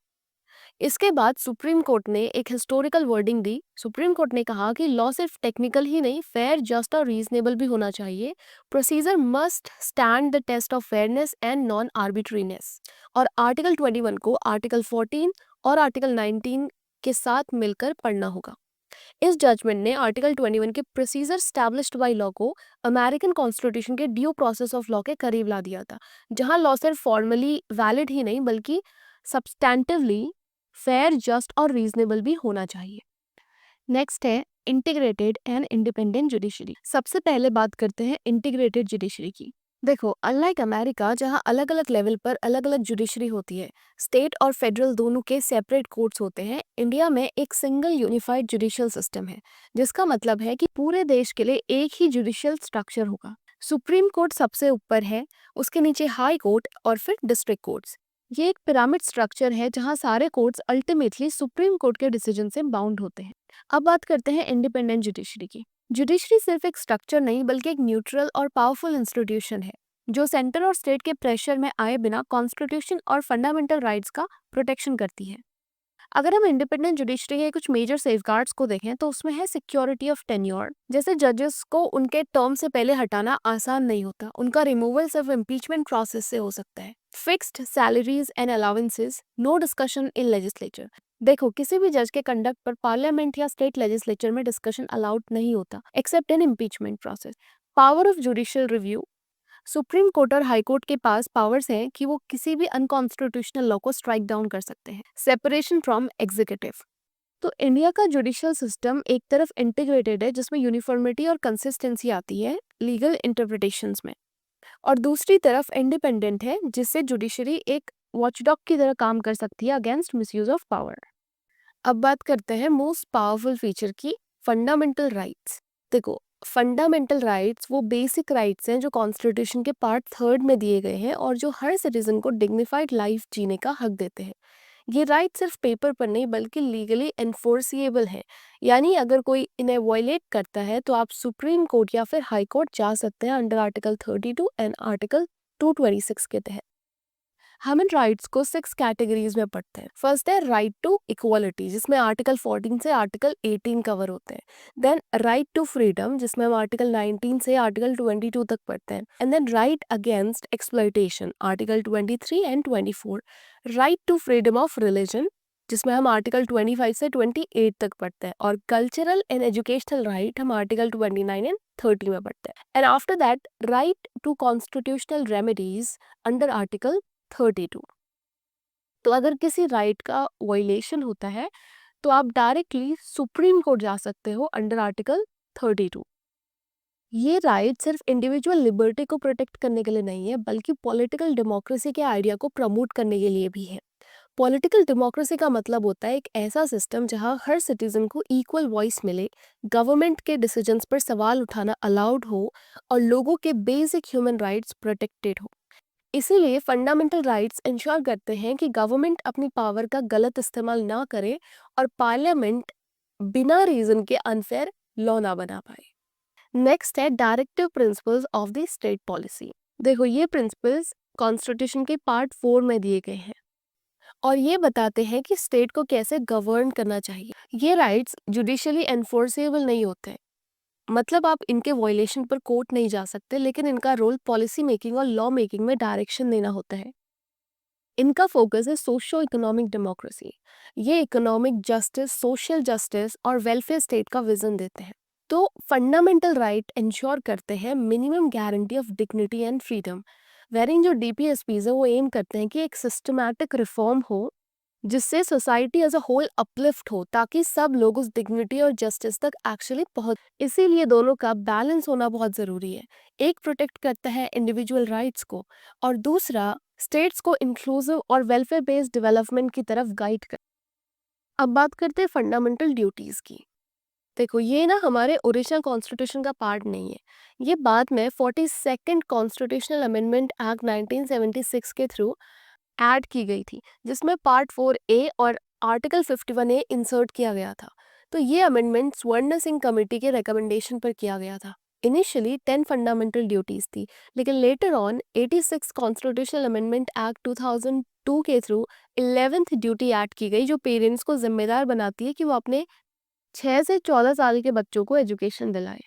इसके बाद सुप्रीम कोर्ट ने एक हिस्टोरिकल वर्डिंग दी। सुप्रीम कोर्ट ने कहा कि लॉ सिर्फ टेक्निकल ही नहीं, फेयर, जस्ट और रीजनेबल भी होना चाहिए। Procedure must stand the test of fairness and non arbitrariness. और आर्टिकल 21 को आर्टिकल 14 और आर्टिकल 19 के साथ मिलकर पढ़ना होगा। इस जजमेंट ने आर्टिकल 21 के प्रोसीजर स्टैब्लिश्ड बाय लॉ को अमेरिकन कॉन्स्टिट्यूशन के ड्यू प्रोसेस ऑफ लॉ के करीब ला दिया था, जहां लॉ सिर्फ फॉर्मली वैलिड ही नहीं बल्कि सब्सटैंटिवली फेयर, जस्ट और रीजनेबल भी होना चाहिए। नेक्स्ट है इंटीग्रेटेड एंड इंडिपेंडेंट जुडिशरी। सबसे पहले बात करते हैं इंटीग्रेटेड जुडिशरी की। देखो, अनलाइक अमेरिका जहां अलग अलग लेवल पर अलग अलग जुडिशरी होती है, स्टेट और फेडरल दोनों के सेपरेट कोर्ट्स होते हैं, इंडिया में एक सिंगल यूनिफाइड जुडिशियल सिस्टम है, जिसका मतलब है कि पूरे देश के लिए एक ही जुडिशियल स्ट्रक्चर होगा। सुप्रीम कोर्ट सबसे ऊपर है, उसके नीचे हाई कोर्ट और फिर डिस्ट्रिक्ट कोर्ट्स। ये एक पिरामिड स्ट्रक्चर है जहां सारे कोर्ट्स अल्टीमेटली सुप्रीम कोर्ट के डिसीजन से बाउंड होते हैं। अब बात करते हैं इंडिपेंडेंट जुडिशरी की। जुडिशरी सिर्फ एक स्ट्रक्चर नहीं बल्कि एक न्यूट्रल और पावरफुल इंस्टीट्यूशन है, जो सेंटर और स्टेट के प्रेशर में आए बिना कॉन्स्टिट्यूशन और फंडामेंटल राइट्स का प्रोटेक्शन करती है। अगर हम इंडिपेंडेंट जुडिशरी के कुछ मेजर सेफगार्ड्स को देखें तो उसमें है सिक्योरिटी ऑफ टेन्योर। जैसे जजेस को उनके टर्म से पहले हटाना आसान नहीं होता, उनका रिमूवल सिर्फ इम्पीचमेंट प्रोसेस से हो सकता है। Fixed salaries and allowances, no discussion in legislature. देखो, किसी भी जज के कंडक्ट पर पार्लियामेंट या स्टेट लेजिस्लेचर में डिस्कशन अलाउड नहीं होता except in impeachment process. Power of judicial review, supreme court और हाई कोर्ट के पास पावर्स हैं कि वो किसी भी अनकॉन्स्टिट्यूशनल लॉ को स्ट्राइक डाउन कर सकते हैं। Separation from executive. तो इंडिया का जुडिशियल सिस्टम एक तरफ इंटीग्रेटेड है जिसमें यूनिफॉर्मिटी और कंसिस्टेंसी आती है लीगल इंटरप्रिटेशंस में, और दूसरी तरफ इंडिपेंडेंट है जिससे जुडिशरी एक वॉचडॉग की तरह काम कर सकती है अगेंस्ट मिसयूज ऑफ पावर। अब बात करते हैं मोस्ट पावरफुल फीचर की, फंडामेंटल राइट्स। देखो, फंडामेंटल राइट्स वो बेसिक राइट्स हैं जो कॉन्स्टिट्यूशन के पार्ट 3 में दिए गए हैं और जो हर सिटीजन को डिग्निफाइड लाइफ जीने का हक देते हैं। ये राइट सिर्फ पेपर पर नहीं बल्कि लीगली एनफोर्सिएबल है, यानी अगर कोई इन्हें वायलेट करता है तो आप सुप्रीम कोर्ट या फिर हाई कोर्ट जा सकते हैं अंडर आर्टिकल 32 एंड आर्टिकल 226 के तहत। हम इन राइट्स को 6 कैटेगरीज में पढ़ते हैं। फर्स्ट है राइट टू इक्वालिटी, जिसमें आर्टिकल 14 से आर्टिकल 18 कवर होते हैं। देन राइट टू फ्रीडम, जिसमें हम आर्टिकल 19 से आर्टिकल 22 तक पढ़ते हैं। And then right against exploitation, article 23 and 24। Right to freedom of religion, जिसमें हम आर्टिकल 25 से 28 तक पढ़ते हैं। और कल्चरल एंड एजुकेशनल राइट हम आर्टिकल 29 एंड 30 में पढ़ते हैं। And after that right to constitutional remedies under article 32। तो अगर किसी राइट का वायलेशन होता है तो आप डायरेक्टली सुप्रीम कोर्ट जा सकते हो अंडर आर्टिकल 32। ये राइट सिर्फ इंडिविजुअल लिबर्टी को प्रोटेक्ट करने के लिए नहीं है बल्कि पॉलिटिकल डेमोक्रेसी के आइडिया को प्रमोट करने के लिए भी है। पॉलिटिकल डेमोक्रेसी का मतलब होता है एक ऐसा सिस्टम जहां हर सिटीजन को इक्वल वॉइस मिले, गवर्नमेंट के डिसीजंस पर सवाल उठाना अलाउड हो और लोगों के बेसिक ह्यूमन राइट्स प्रोटेक्टेड हो। इसीलिए फंडामेंटल राइट्स इंश्योर करते हैं कि गवर्नमेंट अपनी पावर का गलत इस्तेमाल ना करे और पार्लियामेंट बिना रीजन के अनफेयर लॉ ना बना पाए। नेक्स्ट है directive principles of the state policy. देखो, ये प्रिंसिपल्स कॉन्स्टिट्यूशन के पार्ट 4 में दिए गए हैं और ये बताते हैं कि स्टेट को कैसे गवर्न करना चाहिए। ये राइट्स जुडिशियली एनफोर्सेबल नहीं होते, मतलब आप इनके वायलेशन पर कोर्ट नहीं जा सकते, लेकिन इनका रोल पॉलिसी मेकिंग और लॉ मेकिंग में डायरेक्शन देना होता है। इनका फोकस है सोशो इकोनॉमिक डेमोक्रेसी। ये इकोनॉमिक जस्टिस, सोशल जस्टिस और वेलफेयर स्टेट का विजन देते हैं। तो फंडामेंटल राइट इंश्योर करते हैं minimum guarantee of dignity and freedom, वेरिंग जो डीपीएसपीज है वो एम करते हैं कि एक सिस्टमैटिक रिफॉर्म हो जिससे society as a whole uplift हो, ताकि सब लोग उस डिग्निटी और जस्टिस तक एक्चुअली पहुंच। इसीलिए दोनों का बैलेंस होना बहुत ज़रूरी है। एक प्रोटेक्ट करता है इंडिविजुअल राइट्स को और दूसरा स्टेट्स को इंक्लूसिव और वेलफेयर बेस्ड डेवलपमेंट की तरफ गाइड कर। अब बात करते हैं फंडामेंटल ड्यूटीज़ की। देखो, ये ना हमारे ओरिजिनल कॉन्स्टिट्यूशन का पार्ट नहीं है, ये बाद में 42nd कॉन्स्टिट्यूशनल अमेंडमेंट एक्ट 1976 के थ्रू ऐड की गई थी, जिसमें पार्ट 4A और आर्टिकल 51A इंसर्ट किया गया था। तो ये अमेंडमेंट स्वर्ण सिंह कमेटी के रिकमेंडेशन पर किया गया था। इनिशियली 10 फंडामेंटल ड्यूटीज थी, लेकिन later on 86 constitutional amendment act 2002 के थ्रू 11th ड्यूटी ऐड की गई, जो पेरेंट्स को जिम्मेदार बनाती है कि वो अपने 6 से 14 साल के बच्चों को एजुकेशन दिलाए।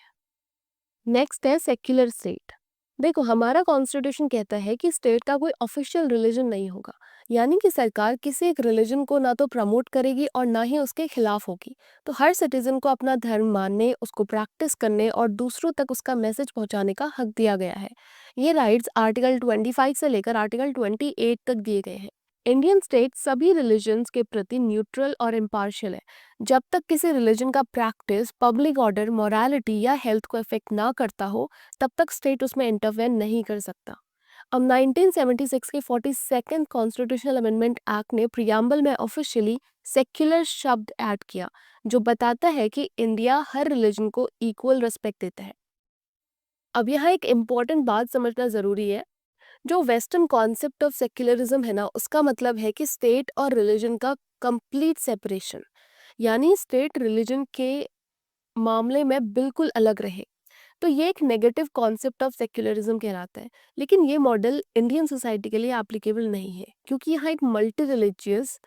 नेक्स्ट है सेक्युलर स्टेट। देखो, हमारा कॉन्स्टिट्यूशन कहता है कि स्टेट का कोई ऑफिशियल रिलीजन नहीं होगा, यानी कि सरकार किसी एक रिलीजन को ना तो प्रमोट करेगी और ना ही उसके खिलाफ होगी। तो हर सिटीजन को अपना धर्म मानने, उसको प्रैक्टिस करने और दूसरों तक उसका मैसेज पहुंचाने का हक दिया गया है। ये राइट्स आर्टिकल 25 से लेकर आर्टिकल 28 तक दिए गए हैं। इंडियन स्टेट सभी रिलीजन्स के प्रति न्यूट्रल और इम्पार्शियल है। जब तक किसी रिलीजन का प्रैक्टिस पब्लिक ऑर्डर, मोरालिटी या हेल्थ को इफेक्ट ना करता हो, तब तक स्टेट उसमें इंटरवेन नहीं कर सकता। अब 1976 के 42nd कॉन्स्टिट्यूशनल अमेंडमेंट एक्ट ने प्रियम्बल में ऑफिशियली सेक्युलर शब्द ऐड किया, जो बताता है कि इंडिया हर रिलीजन को इक्वल रिस्पेक्ट देता है। अब यहाँ एक इम्पॉर्टेंट बात समझना ज़रूरी है। जो वेस्टर्न कॉन्सेप्ट ऑफ सेक्युलरिज्म है ना, उसका मतलब है कि स्टेट और रिलीजन का कंप्लीट सेपरेशन, यानी स्टेट रिलीजन के मामले में बिल्कुल अलग रहे। तो ये एक नेगेटिव कॉन्सेप्ट ऑफ सेक्युलरिज्म कहलाता है। लेकिन ये मॉडल इंडियन सोसाइटी के लिए एप्लीकेबल नहीं है, क्योंकि यहाँ एक मल्टी रिलीजियस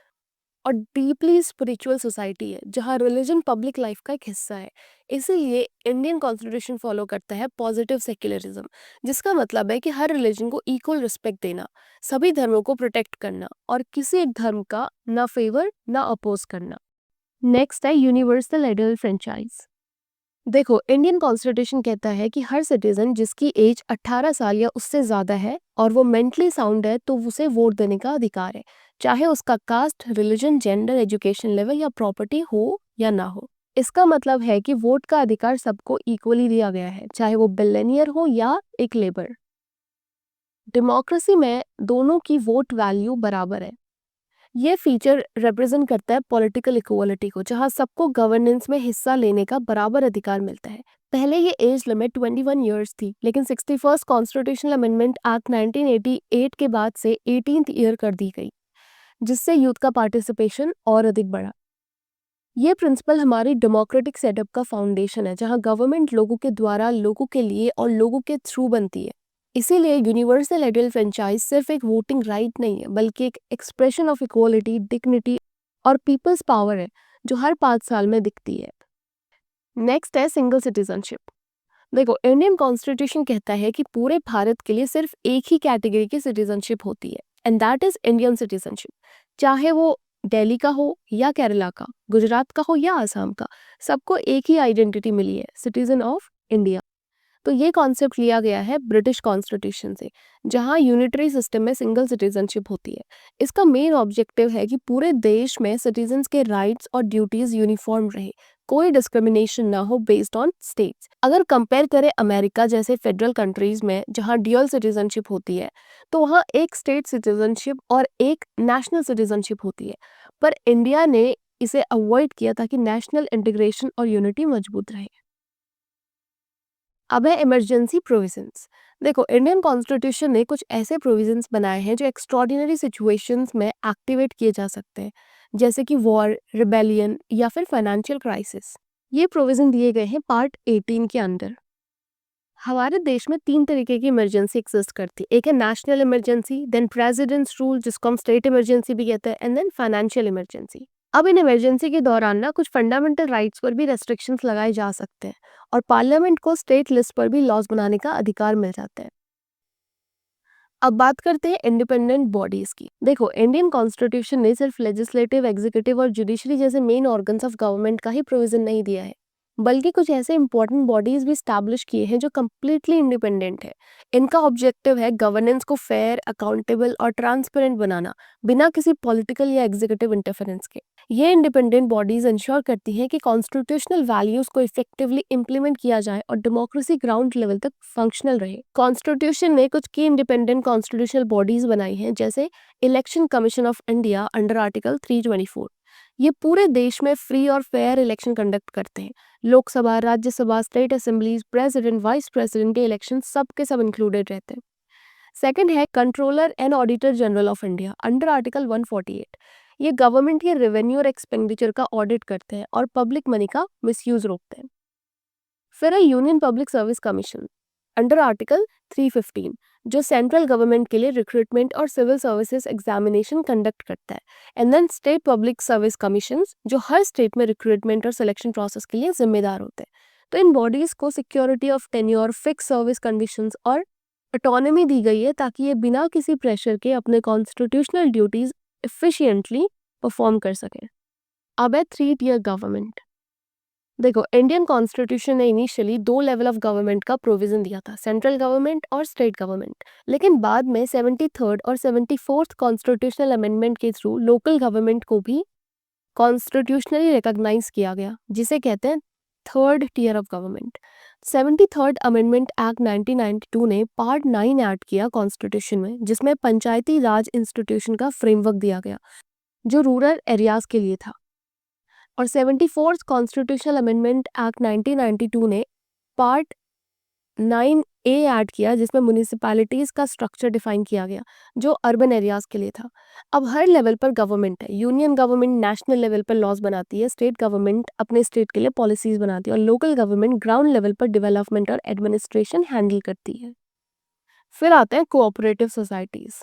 और डीपली स्पिरिचुअल सोसाइटी है, जहाँ रिलीजन पब्लिक लाइफ का एक हिस्सा है। इसीलिए इंडियन कॉन्स्टिट्यूशन फॉलो करता है पॉजिटिव सेक्युलरिज्म, जिसका मतलब है कि हर रिलीजन को इक्वल रिस्पेक्ट देना, सभी धर्मों को प्रोटेक्ट करना और किसी एक धर्म का ना फेवर ना अपोज करना। नेक्स्ट है यूनिवर्सल एडल्ट फ्रेंचाइज। देखो, इंडियन कॉन्स्टिट्यूशन कहता है कि हर सिटीजन जिसकी एज 18 साल या उससे ज़्यादा है और वो मेंटली साउंड है, तो उसे वोट देने का अधिकार है, चाहे उसका caste, religion, gender, education level या प्रॉपर्टी हो या ना हो। इसका मतलब है कि वोट का अधिकार सबको इक्वली दिया गया है, चाहे वो बिलियनियर हो या एक लेबर। डेमोक्रेसी में दोनों की वोट वैल्यू बराबर है। ये फीचर रिप्रेजेंट करता है पॉलिटिकल इक्वालिटी को, जहां सबको गवर्नेंस में हिस्सा लेने का बराबर अधिकार मिलता है। पहले ये एज लिमिट 21 ईयर्स थी, लेकिन 61st कॉन्स्टिट्यूशनल अमेंडमेंट एक्ट 1988 के बाद से 18th ईयर कर दी गई, जिससे यूथ का पार्टिसिपेशन और अधिक बढ़ा। ये प्रिंसिपल हमारी डेमोक्रेटिक सेटअप का फाउंडेशन है, जहां गवर्नमेंट लोगों के द्वारा, लोगों के लिए और लोगों के थ्रू बनती है। इसीलिए यूनिवर्सल एडल्ट फ्रेंचाइज सिर्फ एक वोटिंग राइट नहीं है, बल्कि एक एक्सप्रेशन ऑफ इक्वालिटी, डिग्निटी और पीपल्स पावर है, जो हर 5 साल में दिखती है। नेक्स्ट है सिंगल सिटीजनशिप। देखो, इंडियन कॉन्स्टिट्यूशन कहता है कि पूरे भारत के लिए सिर्फ एक ही कैटेगरी की सिटीजनशिप होती है, and that is Indian citizenship. चाहे वो दिल्ली का हो या केरला का, गुजरात का हो या आसाम का, सबको एक ही आइडेंटिटी मिली है, सिटीजन ऑफ इंडिया। तो ये कॉन्सेप्ट लिया गया है ब्रिटिश कॉन्स्टिट्यूशन से, जहां यूनिटरी सिस्टम में सिंगल सिटीजनशिप होती है। इसका मेन ऑब्जेक्टिव है कि पूरे देश में सिटीजन्स के राइट्स और ड्यूटीज यूनिफॉर्म रहे, कोई डिस्क्रिमिनेशन ना हो बेस्ड ऑन स्टेट्स। अगर कंपेयर करें अमेरिका जैसे फेडरल कंट्रीज में, जहां ड्यूअल सिटीजनशिप होती है, तो वहां एक स्टेट सिटीजनशिप और एक नेशनल सिटीजनशिप होती है। पर इंडिया ने इसे अवॉइड किया ताकि नेशनल इंटीग्रेशन और यूनिटी मजबूत रहे। अब है इमरजेंसी प्रोविजंस। देखो, इंडियन कॉन्स्टिट्यूशन ने कुछ ऐसे प्रोविजंस बनाए हैं जो एक्स्ट्रॉर्डिनरी सिचुएशंस में एक्टिवेट किए जा सकते हैं, जैसे कि वॉर, रिबेलियन या फिर फाइनेंशियल क्राइसिस। ये प्रोविजन दिए गए हैं पार्ट 18 के अंदर। हमारे देश में 3 तरीके की इमरजेंसी एग्जिस्ट करती है। एक है national emergency, then president's rule जिसको हम स्टेट इमरजेंसी भी कहते हैं, एंड देन फाइनेंशियल इमरजेंसी। अब इन इमरजेंसी के दौरान ना कुछ फंडामेंटल राइट्स पर भी रेस्ट्रिक्शंस लगाए जा सकते हैं, और पार्लियामेंट को स्टेट लिस्ट पर भी लॉज बनाने का अधिकार मिल जाता है। अब बात करते हैं इंडिपेंडेंट बॉडीज की। देखो, इंडियन कॉन्स्टिट्यूशन ने सिर्फ लेजिस्लेटिव, एग्जीक्यूटिव और जुडिशरी जैसे मेन ऑर्गन्स ऑफ गवर्नमेंट का ही प्रोविजन नहीं दिया है, बल्कि कुछ ऐसे इंपॉर्टेंट बॉडीज भी स्टैब्लिश किए हैं जो कंप्लीटली इंडिपेंडेंट है। इनका ऑब्जेक्टिव है गवर्नेंस को फेयर, अकाउंटेबल और ट्रांसपेरेंट बनाना, बिना किसी पॉलिटिकल या एग्जीक्यूटिव इंटरफेरेंस के। ये इंडिपेंडेंट बॉडीज इंश्योर करती हैं कि कॉन्स्टिट्यूशनल वैल्यूज को इफेक्टिवली इंप्लीमेंट किया जाए और डेमोक्रेसी ग्राउंड लेवल तक फंक्शनल रहे। कॉन्स्टिट्यूशन ने कुछ की इंडिपेंडेंट कॉन्स्टिट्यूशनल बॉडीज बनाई हैं, जैसे election commission of India under article 324। ये पूरे देश में फ्री और फेयर इलेक्शन कंडक्ट करते हैं। Lok Sabha, Rajya Sabha, state assemblies, president, vice president के इलेक्शन सब के सब इंक्लूडेड रहते हैं। सेकंड है controller and auditor general of India under article 148। ये गवर्नमेंट के रेवेन्यू और एक्सपेंडिचर का ऑडिट करते हैं और पब्लिक मनी का मिसयूज रोकते हैं। फिर है union public service commission under article 315, जो सेंट्रल गवर्नमेंट के लिए रिक्रूटमेंट और सिविल सर्विसेज एग्जामिनेशन कंडक्ट करता है। And then state public service commission, जो हर स्टेट में रिक्रूटमेंट और सिलेक्शन प्रोसेस के लिए जिम्मेदार होते हैं। तो इन बॉडीज को security of tenure, fix service conditions और ऑटोनॉमी दी गई है, ताकि ये बिना किसी प्रेशर के अपने कॉन्स्टिट्यूशनल ड्यूटीज एफिशिएंटली परफॉर्म कर सकें। अब है 3 टियर गवर्नमेंट। देखो, इंडियन कॉन्स्टिट्यूशन ने इनिशियली दो लेवल ऑफ गवर्नमेंट का प्रोविजन दिया था, सेंट्रल गवर्नमेंट और स्टेट गवर्नमेंट। लेकिन बाद में 73rd और 74th कॉन्स्टिट्यूशनल अमेंडमेंट के थ्रू लोकल गवर्नमेंट को भी कॉन्स्टिट्यूशनली रिकॉग्नाइज किया गया, जिसे कहते हैं third tier of government. 73rd amendment act 1992 ने पार्ट 9 ऐड किया कॉन्स्टिट्यूशन में, जिसमें पंचायती राज इंस्टीट्यूशन का फ्रेमवर्क दिया गया जो रूरल एरियाज के लिए था। और 74th कॉन्स्टिट्यूशनल अमेंडमेंट एक्ट 1992 ने पार्ट 9A ऐड किया, जिसमें म्यूनिसिपैलिटीज का स्ट्रक्चर डिफाइन किया गया जो अर्बन एरियाज के लिए था। अब हर लेवल पर गवर्नमेंट है, यूनियन गवर्नमेंट नेशनल लेवल पर लॉज बनाती है, स्टेट गवर्नमेंट अपने स्टेट के लिए पॉलिसीज बनाती है और लोकल गवर्नमेंट ग्राउंड लेवल पर डेवलपमेंट और एडमिनिस्ट्रेशन हैंडल करती है। फिर आते हैं कोऑपरेटिव सोसाइटीज।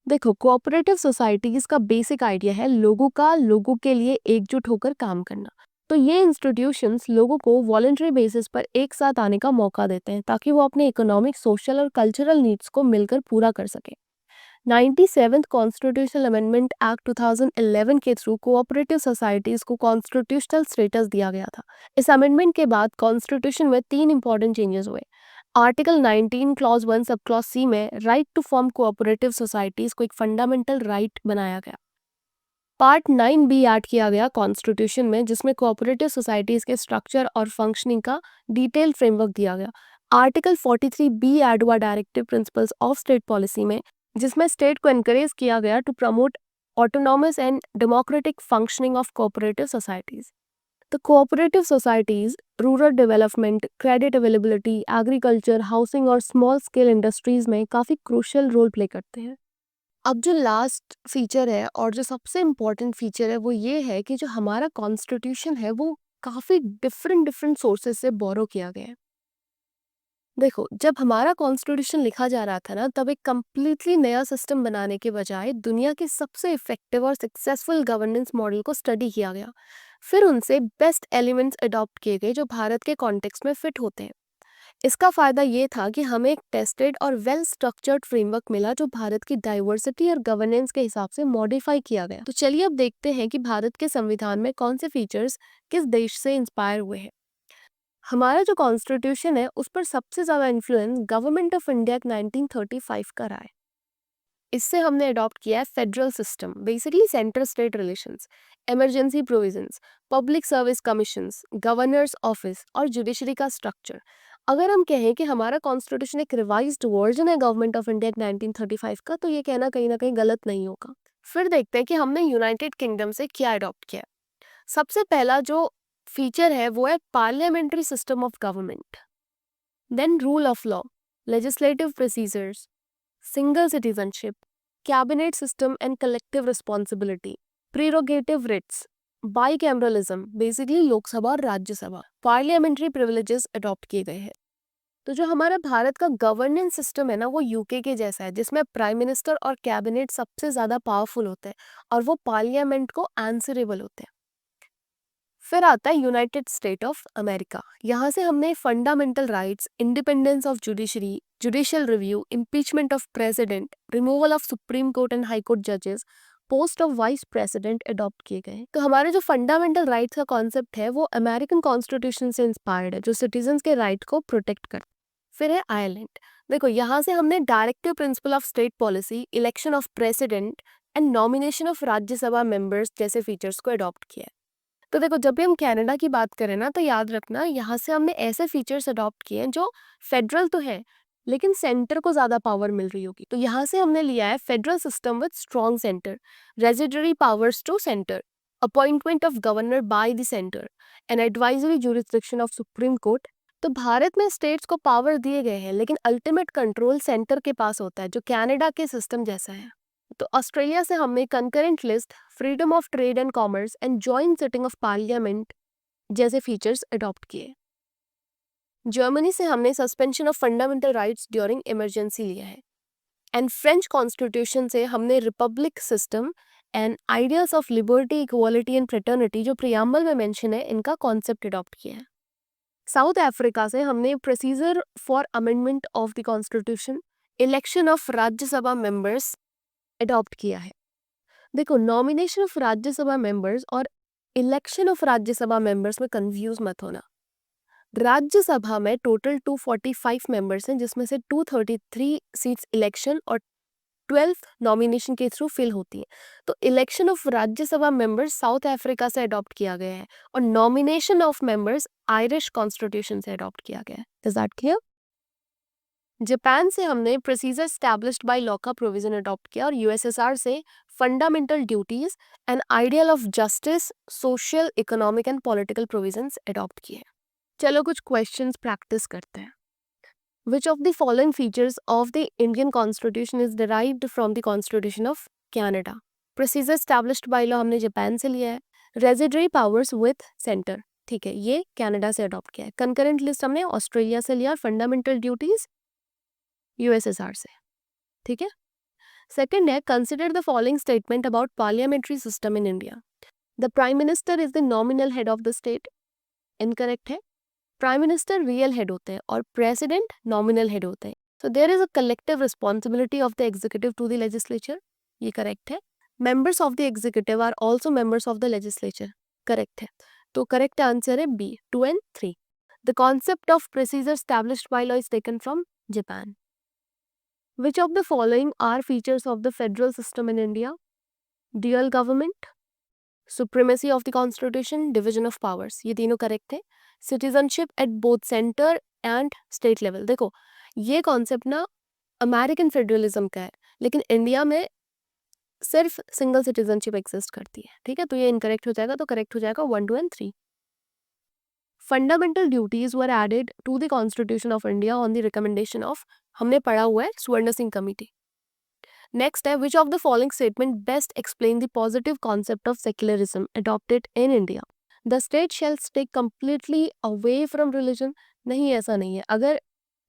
देखो, कोऑपरेटिव सोसाइटीज का बेसिक आइडिया है लोगों के लिए एकजुट होकर काम करना। तो ये इंस्टीट्यूशंस लोगों को वॉलंटरी बेसिस पर एक साथ आने का मौका देते हैं ताकि वो अपने इकोनॉमिक, सोशल और कल्चरल नीड्स को मिलकर पूरा कर सके। 97th कॉन्स्टिट्यूशनल अमेंडमेंट एक्ट 2011 के थ्रू कोऑपरेटिव सोसाइटीज को कॉन्स्टिट्यूशनल स्टेटस दिया गया था। इस अमेंडमेंट के बाद कॉन्स्टिट्यूशन में 3 इंपॉर्टेंट चेंजेस हुए। Article 19 clause 1 sub clause C में right to form cooperative societies को एक फंडामेंटल राइट बनाया गया। पार्ट 9 भी ऐड किया गया कॉन्स्टिट्यूशन में, जिसमें कोऑपरेटिव सोसाइटीज के स्ट्रक्चर और फंक्शनिंग का डिटेल फ्रेमवर्क दिया गया। आर्टिकल 43 बी ऐड हुआ directive principles of state policy में, जिसमें स्टेट को एनकरेज किया गया to promote autonomous and democratic functioning of cooperative societies. तो cooperative societies rural development, credit availability, agriculture, housing और स्मॉल स्केल इंडस्ट्रीज में काफ़ी क्रूशियल रोल प्ले करते हैं। अब जो लास्ट फीचर है और जो सबसे इम्पॉर्टेंट फीचर है वो ये है कि जो हमारा कॉन्स्टिट्यूशन है वो काफ़ी डिफरेंट सोर्सेज से बोरो किया गया है। देखो, जब हमारा कॉन्स्टिट्यूशन लिखा जा रहा था ना, तब एक कम्प्लीटली नया सिस्टम बनाने के बजाय दुनिया के सबसे इफेक्टिव और सक्सेसफुल गवर्नेंस मॉडल को स्टडी किया गया। फिर उनसे बेस्ट एलिमेंट्स अडॉप्ट किए गए जो भारत के कॉन्टेक्स्ट में फिट होते हैं। इसका फ़ायदा ये था कि हमें एक टेस्टेड और वेल स्ट्रक्चर्ड फ्रेमवर्क मिला जो भारत की डाइवर्सिटी और गवर्नेंस के हिसाब से मॉडिफाई किया गया। तो चलिए अब देखते हैं कि भारत के संविधान में कौन से फीचर्स किस देश से इंस्पायर हुए हैं। हमारा जो कॉन्स्टिट्यूशन है उस पर सबसे ज़्यादा इन्फ्लुएंस गवर्नमेंट ऑफ इंडिया 1935 का रहा है। इससे हमने अडॉप्ट किया है federal system, basically centre state relations, emergency provisions, public service commissions, governors office और जुडिशरी का स्ट्रक्चर। अगर हम कहें कि हमारा कॉन्स्टिट्यूशन एक रिवाइज्ड वर्जन है गवर्नमेंट ऑफ इंडिया 1935 का, तो ये कहना कहीं ना कहीं गलत नहीं होगा। फिर देखते हैं कि हमने यूनाइटेड किंगडम से क्या अडॉप्ट किया है। सबसे पहला जो फीचर है वो है parliamentary system of government, then rule of law, legislative procedures, single citizenship, cabinet system and collective responsibility, prerogative writs, bicameralism, basically Lok Sabha और राज्यसभा, पार्लियामेंट्री प्रिविलेजेस अडॉप्ट किए गए हैं। तो जो हमारा भारत का गवर्नेंस सिस्टम है ना, वो यूके के जैसा है, जिसमें प्राइम मिनिस्टर और कैबिनेट सबसे ज़्यादा पावरफुल होते हैं और वो पार्लियामेंट को आंसरेबल होते हैं। फिर आता है यूनाइटेड स्टेट ऑफ अमेरिका। यहाँ से हमने fundamental rights, independence of judiciary, judicial review, impeachment of president, removal of supreme court and high court जजेस, post of vice president adopt किए गए। तो हमारे जो फंडामेंटल राइट्स का कॉन्सेप्ट है वो अमेरिकन कॉन्स्टिट्यूशन से इंस्पायर्ड है, जो सिटीजन्स के राइट को प्रोटेक्ट कर। फिर है आयरलैंड। देखो, यहाँ से हमने directive principle of state policy, election of president and nomination of Rajya Sabha members जैसे फीचर्स को अडॉप्ट किया है। तो देखो, जब भी हम कनाडा की बात करें ना, तो याद रखना यहाँ से हमने ऐसे फीचर्स अडॉप्ट किए हैं जो फेडरल तो है लेकिन सेंटर को ज़्यादा पावर मिल रही होगी। तो यहाँ से हमने लिया है federal system with strong centre, residuary powers to centre, appointment of governor by the centre and advisory jurisdiction of supreme court. तो भारत में स्टेट्स को पावर दिए गए हैं लेकिन अल्टीमेट कंट्रोल सेंटर के पास होता है, जो कनाडा के सिस्टम जैसा है। तो ऑस्ट्रेलिया से हमने concurrent list, freedom of trade and commerce and joint sitting of parliament जैसे फीचर्स अडॉप्ट किए। जर्मनी से हमने suspension of fundamental rights during emergency लिया है। एंड फ्रेंच कॉन्स्टिट्यूशन से हमने Republic system and ideas of liberty, equality and fraternity जो प्रियम्बल में मेंशन है, इनका कॉन्सेप्ट अडॉप्ट किया है। साउथ अफ्रीका से हमने procedure for amendment of the constitution, election of Rajya Sabha members adopt किया है। देखो, नॉमिनेशन ऑफ राज्यसभा मेंबर्स और इलेक्शन ऑफ राज्यसभा मेंबर्स में कंफ्यूज मत होना। राज्यसभा में टोटल 245 मेंबर्स हैं, जिसमें से 233 सीट्स इलेक्शन और 12th नॉमिनेशन के थ्रू फिल होती है। तो election of Rajya Sabha members south Africa से अडॉप्ट किया गया है और nomination of members Irish constitution से अडॉप्ट किया गया है। Is that clear? जापान से हमने प्रोसीजर स्टैब्लिश्ड बाय लॉ का प्रोविजन अडॉप्ट किया और यूएसएसआर से fundamental duties and ideal of justice, social, economic and political provisions adopt किए। चलो कुछ क्वेश्चंस प्रैक्टिस करते हैं। Which of the following features of the Indian Constitution is derived from the Constitution of Canada? Procedure established by law हमने जापान से लिया है। Residuary powers with center, ठीक है, ये कनाडा से अडॉप्ट किया है। कंकरेंट लिस्ट हमने ऑस्ट्रेलिया से लिया और फंडामेंटल ड्यूटीज यूएसएसआर से, ठीक है। सेकंड है, consider the following statement about parliamentary system in India. The prime minister is the nominal head of the state, incorrect है। प्राइम मिनिस्टर रियल हेड होते हैं और प्रेसिडेंट नॉमिनल हेड होते हैं। So there is a collective responsibility of the executive to the legislature, ये करेक्ट है। Members of the executive are also members of the legislature, correct है। तो करेक्ट आंसर है B, 2 and 3। The concept of procedure established by law is taken from Japan. Which of the following are features of the federal system in India? Dual government, supremacy of the constitution, division of powers, ये तीनों करेक्ट है। Citizenship at both centre and state level, देखो ये कॉन्सेप्ट ना अमेरिकन फेडरलिज्म का है, लेकिन इंडिया में सिर्फ सिंगल सिटीजनशिप एग्जिस्ट करती है, ठीक है। तो ये इनकरेक्ट हो जाएगा, तो करेक्ट हो जाएगा 1, 2 and 3। Fundamental duties were added to the constitution of India on the recommendation of, हमने पढ़ा हुआ है, स्वर्ण सिंह कमिटी। नेक्स्ट है, which of the following statement best explain the positive concept of secularism adopted in India? The state shall stay completely away from religion, नहीं ऐसा नहीं है। अगर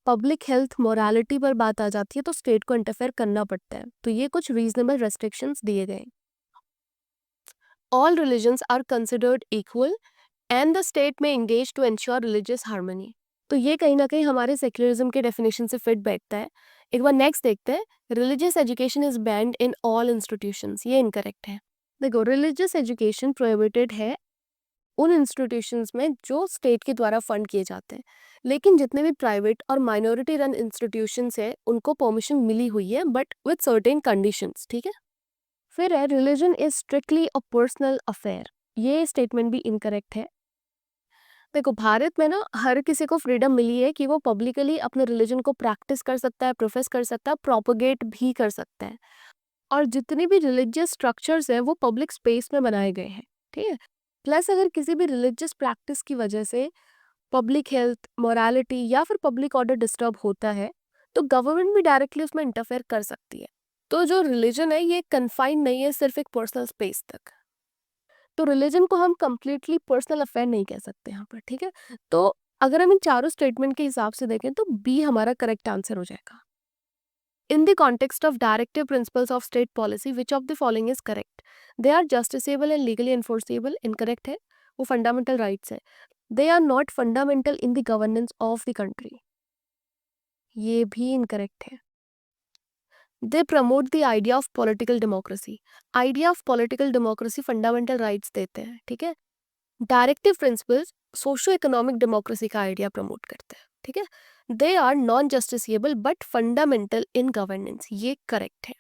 पब्लिक हेल्थ मोरालिटी पर बात आ जाती है तो स्टेट को इंटरफेयर करना पड़ता है, तो ये कुछ रीजनेबल रेस्ट्रिक्शंस दिए गए। All religions are considered equal and the state may engage to ensure religious harmony, तो ये कहीं ना कहीं हमारे सेक्युलरिज्म के डेफिनेशन से फिट बैठता है। एक बार नेक्स्ट देखते हैं, religious education is band in all institutions, ये इनकरेक्ट है। देखो रिलीजियस एजुकेशन प्रोहिबिटेड है उन इंस्टीट्यूशंस में जो स्टेट के द्वारा फंड किए जाते हैं, लेकिन जितने भी प्राइवेट और माइनॉरिटी रन इंस्टीट्यूशंस है उनको परमिशन मिली हुई है, बट विद सर्टेन कंडीशंस, ठीक है। फिर है, religion is strictly a personal affair, ये स्टेटमेंट भी इनकरेक्ट है। देखो भारत में ना हर किसी को फ्रीडम मिली है कि वो पब्लिकली अपने रिलीजन को प्रैक्टिस कर सकता है, प्रोफेस कर सकता है, प्रोपोगेट भी कर सकता है, और जितनी भी रिलीजियस स्ट्रक्चर्स हैं वो पब्लिक स्पेस में बनाए गए हैं, ठीक है। प्लस अगर किसी भी रिलीजियस प्रैक्टिस की वजह से पब्लिक हेल्थ, मोरालिटी या फिर पब्लिक ऑर्डर डिस्टर्ब होता है तो गवर्नमेंट भी डायरेक्टली उसमें इंटरफेयर कर सकती है। तो जो रिलीजन है ये कन्फाइंड नहीं है सिर्फ एक पर्सनल स्पेस तक, तो रिलीजन को हम कंप्लीटली पर्सनल अफेयर नहीं कह सकते यहाँ पर, ठीक है। तो अगर हम इन चारों स्टेटमेंट के हिसाब से देखें तो बी हमारा करेक्ट आंसर हो जाएगा। In the context of directive principles of state policy, which of the following is correct? They are justiciable and legally enforceable, incorrect है, वो fundamental rights है। They are not fundamental in the governance of the country, ये भी incorrect है। They promote the idea of political democracy, idea of political democracy fundamental rights देते हैं, ठीक है। Directive principles socio economic democracy का आइडिया प्रमोट करते हैं, ठीक है। They are non justiciable but fundamental in governance, ये करेक्ट है।